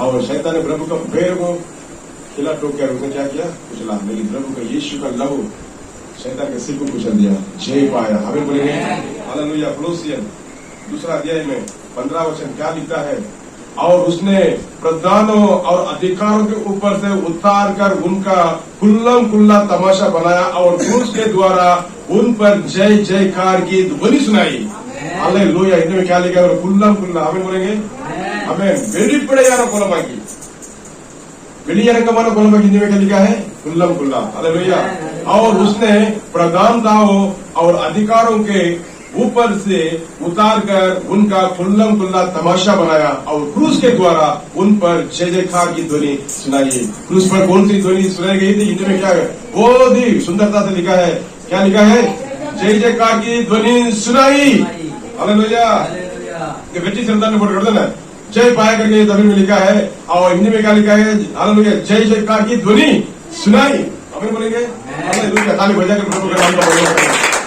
और शैतान ने प्रभु का पैर को खिला ठोक कर उसने क्या किया कुचला, लेकिन प्रभु का यीशु का लहू शैतान के सिर को कुचल दिया, जय पाया। हमें बोलेंगे हालेलुया। कोलोसियन दूसरा अध्याय में 15 वचन क्या लिखता है? और उसने प्रधानों और अधिकारों के ऊपर से उतार कर उनका कुल्लम कुल्ला तमाशा बनाया और क्रूस के द्वारा उन पर जय जयकार की ध्वनि सुनाई। हालेलुया। इनमें क्या लिखा है? कुल्लम कुल्ला, हमें बोलेंगे हमें வெளிப்படையான குலமாக்கி, வெளியரங்கமான குலமாக்கி हिंदी में क्या लिखा है? कुल्लम कुल्ला। हालेलुया। और उसने प्रधानताओं और अधिकारों के ऊपर से उतार कर उनका कुल्लम कुल्ला तमाशा बनाया और क्रूस के द्वारा उन पर जय जयकार की ध्वनि सुनाई। क्रूस पर कौन सी ध्वनि सुनाई गई थी? हिंदी में क्या है? बहुत ही सुंदरता से लिखा है। क्या लिखा है? जय जयकार की ध्वनि सुनाई। हालेलुया। ये बेटी संतान ने बोल ना जय पाया करके तमिल में लिखा है और हिंदी में क्या लिखा है? हालेलुया। जय जयकार की ध्वनि सुनाई। हमें बोलेंगे हालेलुया। ताली बजा कर प्रभु का नाम का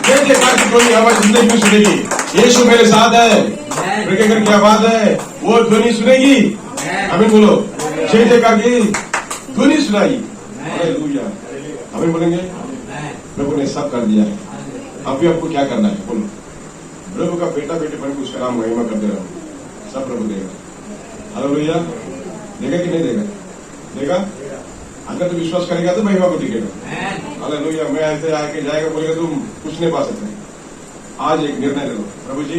जय जयकार की ध्वनि हमारी जिंदगी में सुनेगी। यीशु मेरे साथ है, प्रकट क्या बात है, वो ध्वनि सुनेगी। हमें बोलो जय जयकार की ध्वनि सुनाई। हालेलुया। हमें बोलेंगे प्रभु ने सब कर दिया है, अभी आपको क्या करना है? बोलो प्रभु का बेटा बेटे बन के उसका नाम महिमा करते रहो, सब प्रभु देगा। हालेलुया। देगा कि नहीं देगा? देगा। अगर तो विश्वास करेगा तो महिमा को दिखेगा। हालेलुया। मैं ऐसे आके जाएगा बोलेगा तुम कुछ नहीं पा सकते। आज एक निर्णय ले लो, प्रभु जी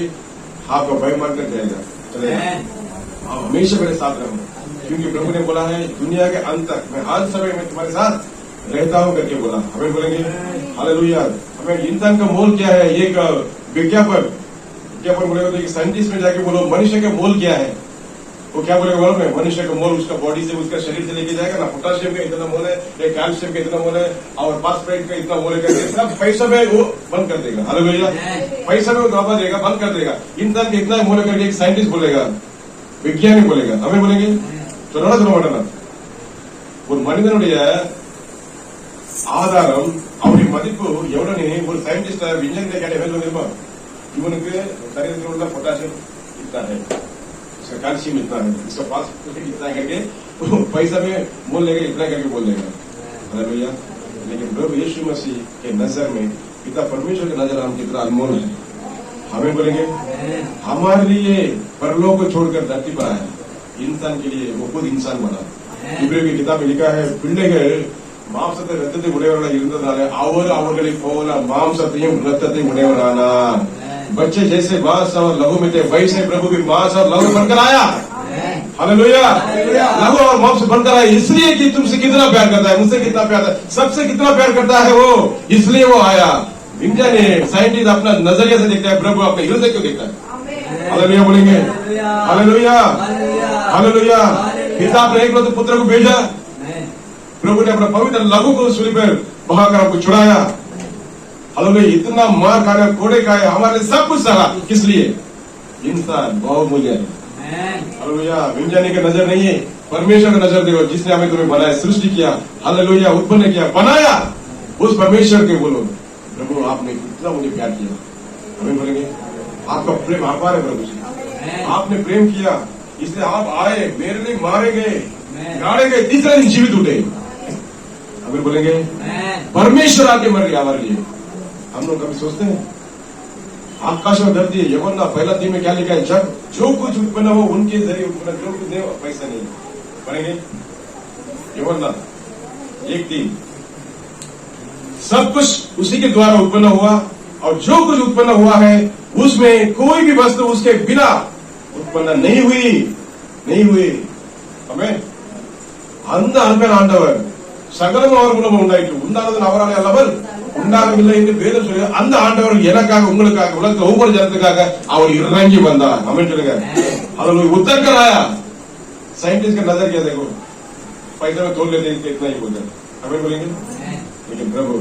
आपका भय मानकर जाएगा, चलेगा। आप हमेशा मेरे साथ रहो, क्योंकि प्रभु ने बोला है दुनिया के अंत तक मैं हर समय में तुम्हारे साथ रहता हूं करके बोला। हमें बोलेंगे हालेलुया। हमें इंसान का मोल क्या है? एक विज्ञापन बोलेगा तो एक साइंटिस्ट में जाके बोलो मनुष्य का मोल क्या है? वो क्या बोलेगा मालूम है? मनुष्य का मोल उसका बॉडी से उसका शरीर से लेके जाएगा ना, पोटाशियम का इतना मोल है, एक कैल्शियम का इतना मोल है और फास्फेट का इतना मोल है करके सब पैसा में वो बंद कर देगा। हालेलुया। पैसा में वो दबा देगा, बंद कर देगा। इंसान का इतना मोल करके एक साइंटिस्ट बोलेगा, विज्ञानी बोलेगा। हमें बोलेंगे चलो ना ஒரு மனிதனுடைய ஆதாரம் அவருடைய மதிப்பு எவ்வளவு ஒரு சயின்டிஸ்ட் விஞ்ஞானி கேட்ட எவ்வளவு வந்திருப்பான்? இவனுக்கு சரீரத்தில் உள்ள பொட்டாசியம் इतना है, इसका कैल्शियम इतना है, इसका फास्फोरेट इतना करके पैसा में मोल लेगा, इतना करके बोल देगा। हालेलुया। लेकिन प्रभु यीशु मसीह के नजर में पिता परमेश्वर के नजर हम कितना अनमोल है। हमें बोलेंगे हमारे लिए परलोक को छोड़कर धरती पर आया, इंसान के लिए वो खुद इंसान बना। இப்ரேமிய की किताब में लिखा है பிள்ளைகள் மாம்சத்தை ரத்தத்தை உடையவர்களாக இருந்ததாலே அவர் அவர்களை போல மாம்சத்தையும் ரத்தத்தையும் உடையவரானார்। बच्चे जैसे मांस और लहू में थे वैसे प्रभु भी मांस और लहू बनकर आया। हालेलुया। लहू और मांस बनकर आया इसलिए कि तुमसे कितना प्यार करता है, मुझसे कितना प्यार है, सबसे कितना प्यार करता है वो, इसलिए वो आया। विज्ञानी साइंटिस्ट अपना नजरिया से देखता है, प्रभु अपने हृदय क्यों देखता है? हालेलुया बोलेंगे हालेलुया। हालेलुया। पिता अपने एकलौते पुत्र को भेजा, प्रभु ने अपना पवित्र लहू को सूली पर बहाकर आपको छुड़ाया। हालेलुया। इतना मार खाया, कोड़े खाए, हमारे लिए सब कुछ सहा, किस लिए? इंसान बहुमूल्य है। हालेलुया। विज्ञानी का नजर नहीं है, परमेश्वर का नजर देखो जिसने हमें तुम्हें बनाया, सृष्टि किया। हालेलुया। उत्पन्न किया, बनाया, उस परमेश्वर के बोलो प्रभु आपने कितना मुझे प्यार किया। हमें बोलेंगे आपका प्रेम आभार है प्रभु जी, आपने प्रेम किया इसलिए आप आए, मेरे लिए मारे गए, गाड़े गए, तीसरे दिन जीवित उठे। हमें बोलेंगे परमेश्वर आके मर गया हमारे लिए। हम लोग कभी सोचते हैं आकाश में धरती है यवन्ना पहला दिन में क्या लिखा है? जब जो कुछ उत्पन्न हो उनके जरिए उत्पन्न, जो कुछ नहीं पैसा नहीं पढ़ेंगे यवन्ना एक दिन सब कुछ उसी के द्वारा उत्पन्न हुआ और जो कुछ उत्पन्न हुआ है उसमें कोई भी वस्तु उसके बिना उत्पन्न नहीं हुई। हमें அந்த அன்பின் ஆண்டவர் சகலம் அவர் மூலமாக உண்டாயிற்று, உண்டானது அவராலே அல்லவல் உண்டாகவில்லை என்று வேதம் சொல்லி அந்த ஆண்டவர் எனக்காக உங்களுக்காக உலகத்தில் ஒவ்வொரு ஜனத்துக்காக அவர் இறங்கி வந்தார்। हमें சொல்லுங்க हालेलुया। उत्तर कर आया। साइंटिस्ट का नजर क्या देखो, पैसा में तोड़ लेते इतना ही बोलते। हमें बोलेंगे लेकिन प्रभु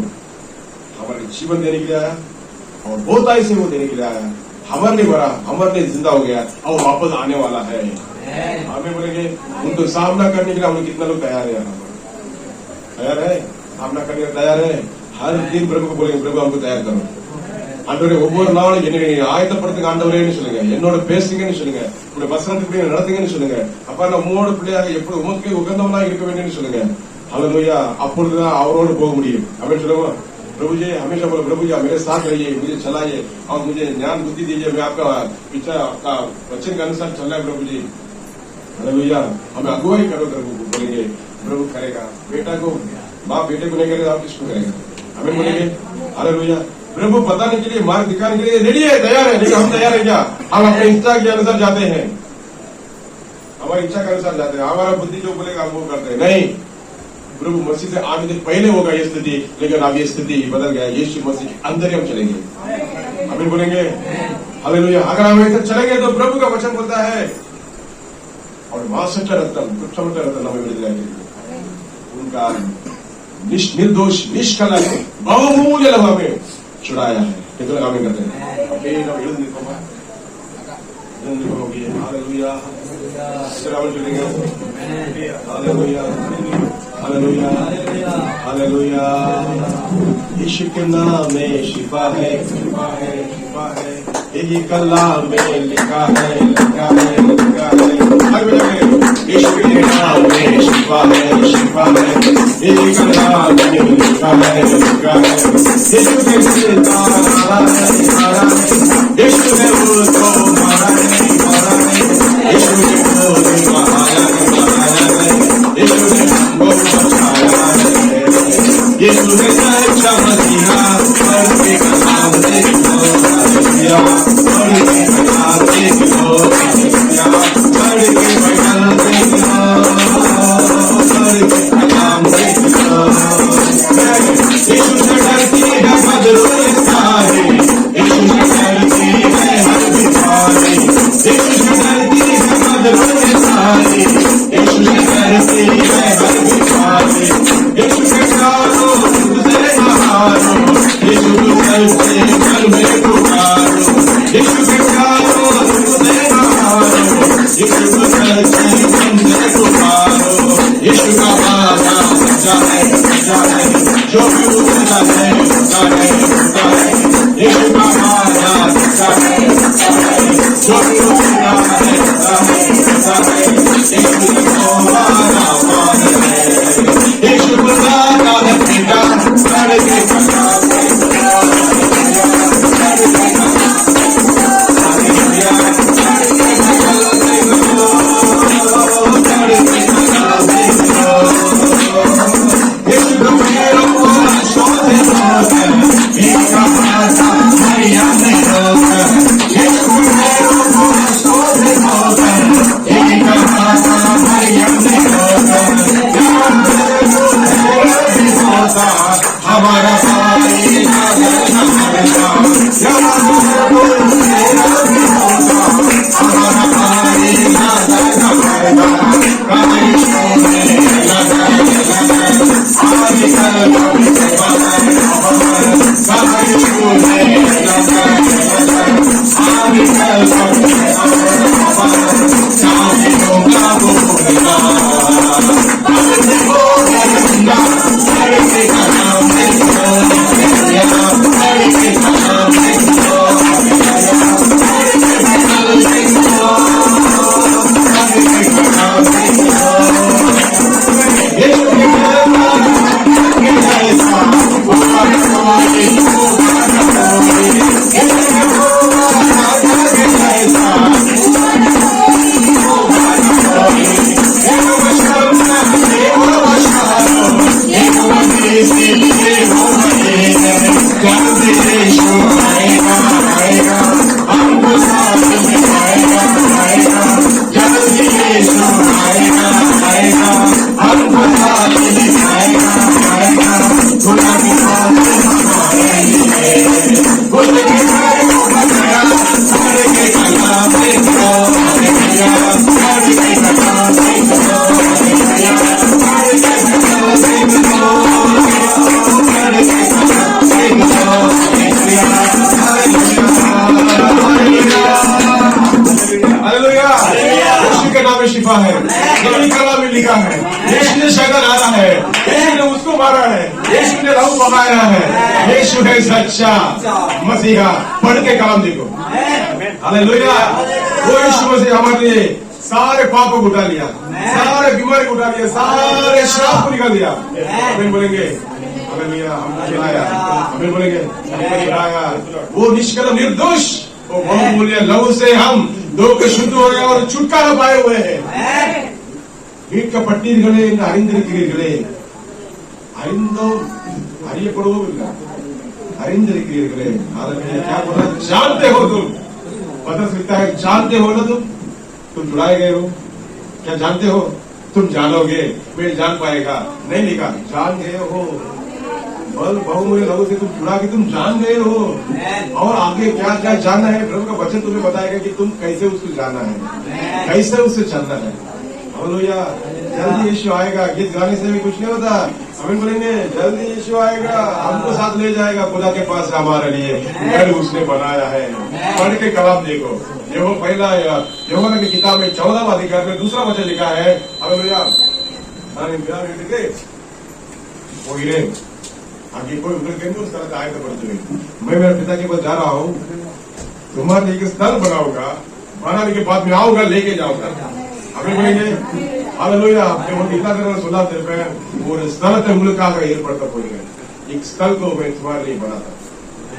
हमारे जीवन देने के लिए आया और बहुत आई से वो देने के लिए आया, हमारे लिए मरा, हमारे लिए जिंदा हो गया और वापस आने वाला है। हमें बोलेंगे उनको सामना करने के लिए हम लोग कितना लोग तैयार है? तैयार है? सामना करने का तैयार है? हर दिन प्रभु को बोलेंगे प्रभु हमको तैयार करो। ஆண்டவரே ஒவ்வொரு நாளும் என்னை ஆயத்தப்படுத்துங்க ஆண்டவரேன்னு சொல்லுங்க, என்னோட பேசுங்கன்னு சொல்லுங்க, உங்க வசனத்துக்கு நடத்துங்கன்னு சொல்லுங்க। அப்பா நான் உங்களோட பிள்ளையாக எப்படி உமக்கு உகந்தவனா இருக்க வேண்டும்னு சொல்லுங்க। ஹல்லேலூயா। அப்பொழுதுதான் அவரோடு போக முடியும் அப்படின்னு சொல்லுவோம்। प्रभु जी हमेशा बोलो, प्रभु जी आप मेरे साथ रहिए, मुझे चलाइए और मुझे ज्ञान बुद्धि दीजिए, मैं आपका इच्छा आपका वचन के अनुसार चल रहा है प्रभु जी। हालेलुया, हमें अगुवाई करो प्रभु, बोलेंगे प्रभु करेगा। बेटा को बाप बेटे को नहीं करेगा, आप किसको करेगा? हमें बोलेंगे हालेलुया। प्रभु बताने के लिए, मार्ग दिखाने के लिए रेडी है, तैयार है, लेकिन हम तैयार है क्या? हम अपने इच्छा के अनुसार जाते हैं, हमारी इच्छा के अनुसार जाते हैं, हमारा बुद्धि जो बोलेगा हम वो करते हैं। नहीं, प्रभु मसीह से आने दिन पहले होगा ये स्थिति, लेकिन अब ये स्थिति बदल गया। यीशु मसीह के अंदर ही हम चलेंगे। हमें बोलेंगे हालेलुया। अगर हम ऐसे चलेंगे तो प्रभु का वचन बोलता है और मासठ रत्न हमें मिल जाएंगे, उनका निर्दोष निष्कलंक बहुमूल्य लहू हमें छुड़ाया है। कितने काम करते हैं? Hallelujah, hallelujah, hallelujah, hallelujah. यीशु के नाम में शिफा है, शिफा है, शिफा है। यही कलाम में लिखा है, लिखा है, लिखा है। यीशु के नाम में शिफा है, शिफा है। यही कलाम में लिखा है, लिखा है। यीशु के नाम मारा है, मारा है। यीशु ने उसको मारा है, मारा है। यीशु ने उसको मारा है, मारा है। यीशु ने हमको बचाया है। यीशु ने सच्चा मसीहा और के कलाम देखो, हालेलुया। और के कलाम देखो, हालेलुया। और के कलाम देखो, और के कलाम देखो। यीशु से डरती है बदलता है, यीशु से डरती है हर बीमारी। यीशु से डरती है बदलता है, यीशु से डरती है हर बीमारी। यीशु के प्यारो तुझसे महारो, यीशु तुझसे घर में पुकारो। यीशु के प्यारो तुझसे महारो, यीशु तुझसे घर में पुकारो। यीशु का वादा सच्चा है, सच्चा है। जो भी उठता है, उठता है, उठता है। यीशु का वादा सच्चा है, सच्चा है। जो भी उठता है, उठता है, उठता है। यीशु का वादा वादा है। यीशु बुलाता है बेटा, करके कलाम देखो, हालेलुया, करके कलाम देखो, हालेलुया, करके कलाम देखो, करके कलाम देखो। यीशु मेरे को शोधे होकर, इनका भाषा हरिया में होकर। यीशु मेरे को शोधे होकर, इनका भाषा हरिया में होकर। हमारा भाई नागर हमारा, हमारा भाई नागर हमारा। शिफा है, नबी कलाम में लिखा है। यीशु ने शैतान आ रहा है, यीशु ने उसको मारा है, यीशु ने लहू बहाया है। यीशु है सच्चा मसीहा। पढ़ के कलाम देखो, हालेलुया। वो यीशु मसीह हमारे लिए सारे पापों को उठा लिया, सारे बीमारी को उठा लिया, सारे श्राप को निकाल दिया। बोलेंगे हालेलुया, हमको छुड़ाया, हमें बोलेंगे हमको छुड़ाया, वो निष्कलंक निर्दोष वो बहुमूल्य लहू से हम दो के शुद्ध हो गए और छुटकारा पाए हुए हैं। மீட்கப்பட்டீர்களே என்று அறிந்திருக்கிறீர்களே, அறியப்படுவோம் அறிந்திருக்கிறீர்களே, क्या बोला, जानते हो तुम, पता सकता है जानते हो ना तुम छुड़ाए गए हो, क्या जानते हो, तुम जानोगे, मैं जान पाएगा, नहीं लिखा जान गए हो, बल बहुमूल्य लहू से तुम छुड़ा के तुम जान गए हो, और आगे क्या क्या जानना है प्रभु का वचन तुम्हें बताएगा कि तुम कैसे उसको जानना है, कैसे उससे चलना है। हालेलुया, जल्दी यीशु आएगा, गीत गाने से भी कुछ नहीं होता, हमें बोलेंगे जल्दी यीशु आएगा, हमको साथ ले जाएगा खुदा के पास, हमारे लिए घर उसने बनाया है। पढ़ के कलाम देखो, यहो पहला यूहन्ना की किताब में 14वां अधिकार में दूसरा वचन लिखा है। हालेलुया, आगे कोई उधर के उस तरह आए तो पढ़ते, मैं मेरे पिता के पास जा रहा हूँ, तुम्हारे लिए एक स्थल बनाऊंगा, बनाने के बाद में आऊंगा, लेके जाऊंगा। हमें बोलेंगे हालेलुया, सुना ஒரு ஸ்தலத்தை உங்களுக்காக ஏற்படுத்த போகிறேன், एक स्थल को मैं तुम्हारे लिए बनाता,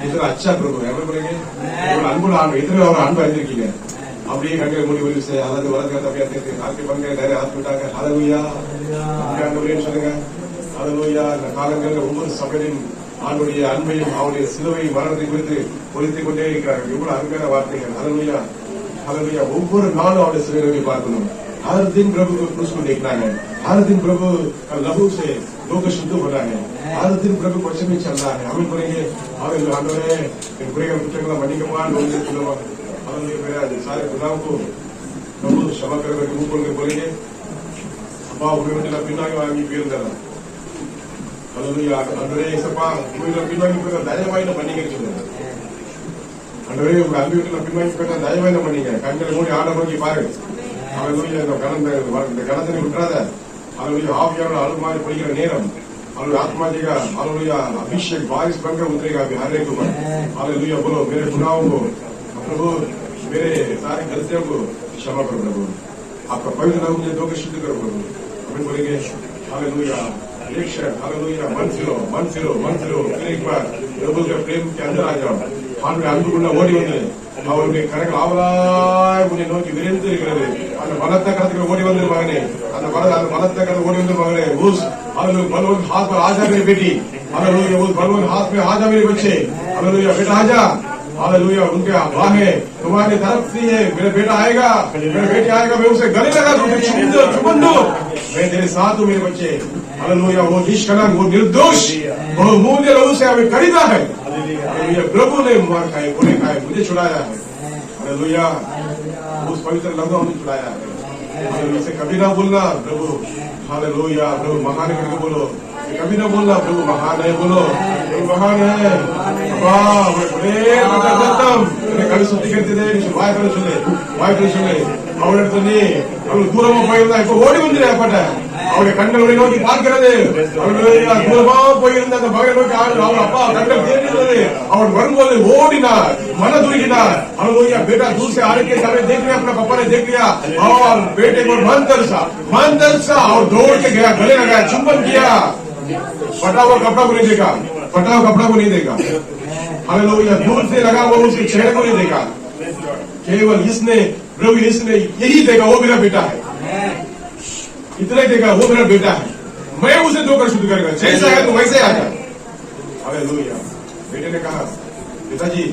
इतना अच्छा प्रभु है। हमें बोलेंगे अनबुल आंड इतने और अनबु அறிந்திருக்கீங்க, அப்படியே கண்களை மூடி ஒளி से அல்லது வலது தப்பி அத்தை ஆக்கி பண்க நிறைய हाथ விட்டாங்க। हालेलुया, ஆண்டவரே சொல்லுங்க हालेलुया, இந்த காலங்களில் ஒவ்வொரு சபையிலும் ஆண்டவருடைய அன்பையும் அவருடைய சிலுவை மரணத்தை குறித்து ஒலித்துக் கொண்டே இருக்கிறார்கள், எவ்வளவு அருமையான வார்த்தைகள்। हालेलुया, हालेलुया, ஒவ்வொரு நாளும் அவருடைய சிலுவை பார்க்கணும், हर दिन प्रभु को क्रूस को देखना है, हर दिन प्रभु का लहू से लोग शुद्ध होना है, हर दिन प्रभु वचन में चलना है। हमें बोलेंगे आंदोले बुरे कुछ मणिकमान मेरे सारे गुनाहों को प्रभु क्षमा करके मुंह खोल के बोलेंगे अब्बा उन्हें पिनाई वांगी पीरदला। हालेलुया, अंदरे सपा उन्हें पिनाई पीरदला दयवाइन बनिगे चुने, अंदरे अंबी पिनाई पीरदला दयवाइन बनिगे कंगल मूडी आडमोगी पारे। हालेलुया, இந்த கணத்தினை விட்டுறாத। हालेलुया, ஆவியானவர் அருள்மாறி பொழிகிற நேரம், हालेलुया, आत्मा देगा, हालेलुया, अभिषेक बारिश बनकर उतरेगा हर एक ऊपर। हालेलुया, बोलो मेरे गुनाहों को प्रभु, मेरे सारे गलतियों को क्षमा करो प्रभु, आपका पवित्र नाम मुझे धोखे शुद्ध करो प्रभु। हमें बोलेंगे हालेलुया, एक क्षण हालेलुया, मन फिरो फिर एक बार प्रभु के प्रेम के अंदर आ जाओ। हालेलुया, अंदर ஓடி வந்து அவருடைய கரங்கள் ஆவலாய் உன்னை நோக்கி விரைந்து இருக்கிறது, அந்த பலத்த கரத்துக்கு ஓடி வந்து மகனே, அந்த பலத்த கரத்துக்கு ஓடி வந்து मगने उस हालेलुया बलवान हाथ पर आ जा मेरी बेटी, हालेलुया उस बलवान हाथ में आ जा मेरे बच्चे, हालेलुया बेटा आ जा, हालेलुया उनके बाहें तुम्हारी तरफ से है, मेरा बेटा आएगा, मेरा बेटी आएगा, मैं उसे गले लगा दूं, चुम्बन दो, मैं तेरे साथ हूँ मेरे बच्चे। हालेलुया, वो निष्कलंक, वो निर्दोष, बहुमूल्य लहू से हमें खरीदा है। हालेलुया, प्रभु ने मार खाए, गोले खाए, मुझे छुड़ाया है। हालेलुया, उस पवित्र लहू हमें छुड़ाया है। हालेलुया, इसे कभी ना बोलना प्रभु, हालेलुया, प्रभु महान करके बोलो, कभी ना बोलना प्रभु महान है, बोलो प्रभु महान है। कभी सुधी करते वायु सुने அவரிடத்துல அவள் தூரமா போயிருந்தா இப்ப ஓடி வந்து ஏற்பட்ட அவருடைய கண்களை நோக்கி பார்க்கிறது, அவருடைய தூரமா போயிருந்த அந்த மகனை நோக்கி அவள் அப்பா கண்கள் தேடினது, அவள் வரும்போது ஓடினார், मन दुर्गिनार। हालेलुया, बेटा दूर से आने के समय देख लिया, अपना पापा ने देख लिया और बेटे को मन तरसा और दौड़ के गया, गले लगाया, चुंबन किया, फटा हुआ कपड़ा को नहीं देखा, फटा हुआ कपड़ा को नहीं देखा। हालेलुया, दूर से लगा वो उसके चेहरे को नहीं देखा, केवल इसने प्रभु इसने यही देखा, वो मेरा बेटा है, इतना ही देखा, वो मेरा बेटा है, मैं उसे धोकर शुद्ध करूंगा, जैसा है तो वैसे आ जाए। हालेलुया, बेटे ने कहा पिताजी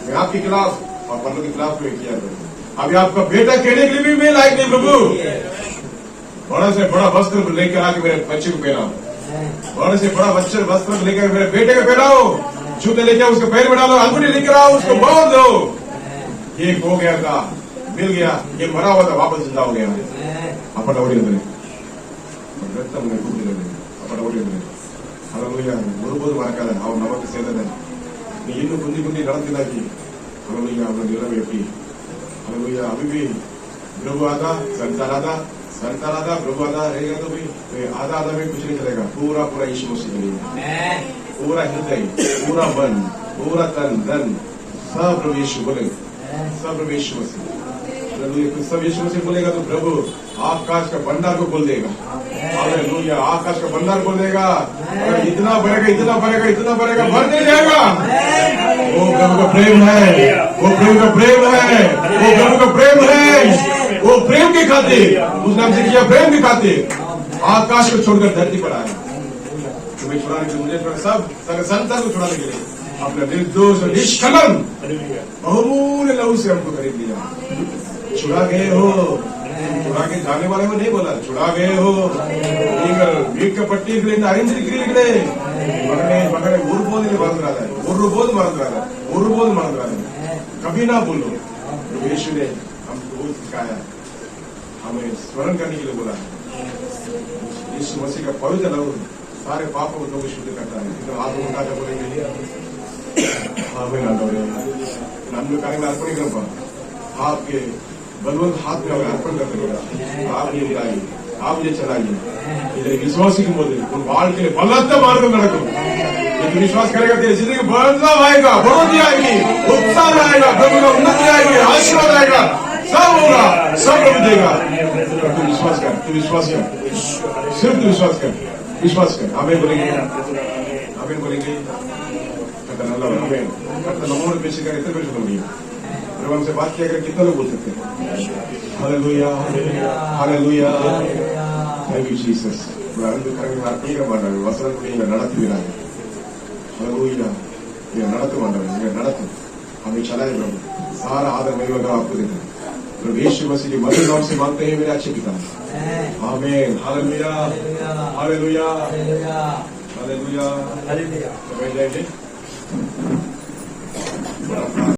मैं आपके खिलाफ और परलोक के खिलाफ में किया करूं, अभी आपका बेटा कहने के लिए भी मैं लायक नहीं प्रभु, बड़ा से बड़ा वस्त्र लेकर आके मेरे बच्चे को पहनाओ, बड़े से बड़ा वस्त्र लेकर मेरे बेटे को पहनाओ, जूते लेकर उसके पैर में डालो, अंगूठी लेकर आओ, उसको बांध दो। ये हो गया था, मिल गया, ये मरा हुआ था वापस जिंदा हो गया। अपन ओडी बने रक्तम ने खूब दिले अपन ओडी बने। हालेलुया, ಬರಬಹುದು ಮಾರ್ಕಲ್ಲ ನಾವು ನಮಗೆ ಸೇರಿದೆ ನೀ ಇನ್ನು ಕುಂದಿ ನಡೆದಿದ್ದಾಗಿ। हालेलुया, ಅವನ ನಿರವೇಟಿ। हालेलुया, अभी भी प्रभु आधा संतान आधा प्रभु आधा रहेगा तो भी आधा में कुछ नहीं चलेगा, पूरा यीशु मसीह के लिए, पूरा हृदय, पूरा मन, पूरा तन धन सब प्रभु यीशु बोले, सब प्रभु यीशु मसीह। हालेलुया। कुछ सब यीशु मसीह बोलेगा तो प्रभु आकाश का भंडार को खोल देगा। हालेलुया, आकाश का भंडार खोल देगा। और इतना भरेगा, इतना भरेगा, इतना भरेगा, भर नहीं जाएगा। वो प्रभु का प्रेम है, वो प्रभु का प्रेम है, वो प्रभु का प्रेम है। वो प्रेम के खातिर, उस नाम से किया प्रेम के खातिर आकाश को छोड़कर धरती पर आया। तुम्हें छुड़ाने के लिए, मुझे छुड़ा, सब संसार को छुड़ाने के लिए अपने निर्दोष और निष्कलंक बहुमूल्य लहू से हमको खरीद लिया। छुड़ा गए हो, छुड़ा के जाने वाले को नहीं बोला, छुड़ा गए हो। வீக்க பட்டியலில் அறிந்திருக்கிறீர்களே, மகனே மகனே ஒருபோதும் நீ மறந்துடாத, ஒருபோதும் மறந்துடாத, ஒருபோதும் மறந்துடாத, कभी ना बोलो। यीशु ने हमको सिखाया, हमें स्मरण करने के लिए बोला। यीशु मसीह का पवित्र लहू सारे पापों को तो शुद्ध करता है। तो आप उनका क्या बोलेंगे? नन्हे करेंगे अर्पण करपा, आपके बलवंत हाथ में अर्पण कर देगा। आप ये उठाइए, आप ये चलाइए, इधर विश्वासी की बोले उन बाल के बलवंत मार्ग में रखो। यदि विश्वास करेगा तेरी जिंदगी बदलाव आएगा, बढ़ोतरी आएगी, उत्साह आएगा, प्रभु का उन्नति आएगी, आशीर्वाद आएगा, सब होगा, सब प्रभु देगा। तू विश्वास कर, तू विश्वास कर, सिर्फ तू विश्वास कर, विश्वास कर। आमीन बोलेंगे, आमीन बोलेंगे। आमीन। नमोर पेश कर, इतने पेश बोलेंगे। जब हमसे बात किया कर कितना लोग बोल सकते हैं? Hallelujah, hallelujah, thank you Jesus. वसरन नड़त्तीरा, हालेलुया, नड़त्तु नड़त्तु हमें चलाए प्रभु। सारा आदर महिमा आपको देते हैं। प्रभु यीशु मसीह के मधुर नाम से मांगते हैं मेरे अच्छे पिता, आमीन। Hallelujah, hallelujah, hallelujah, hallelujah.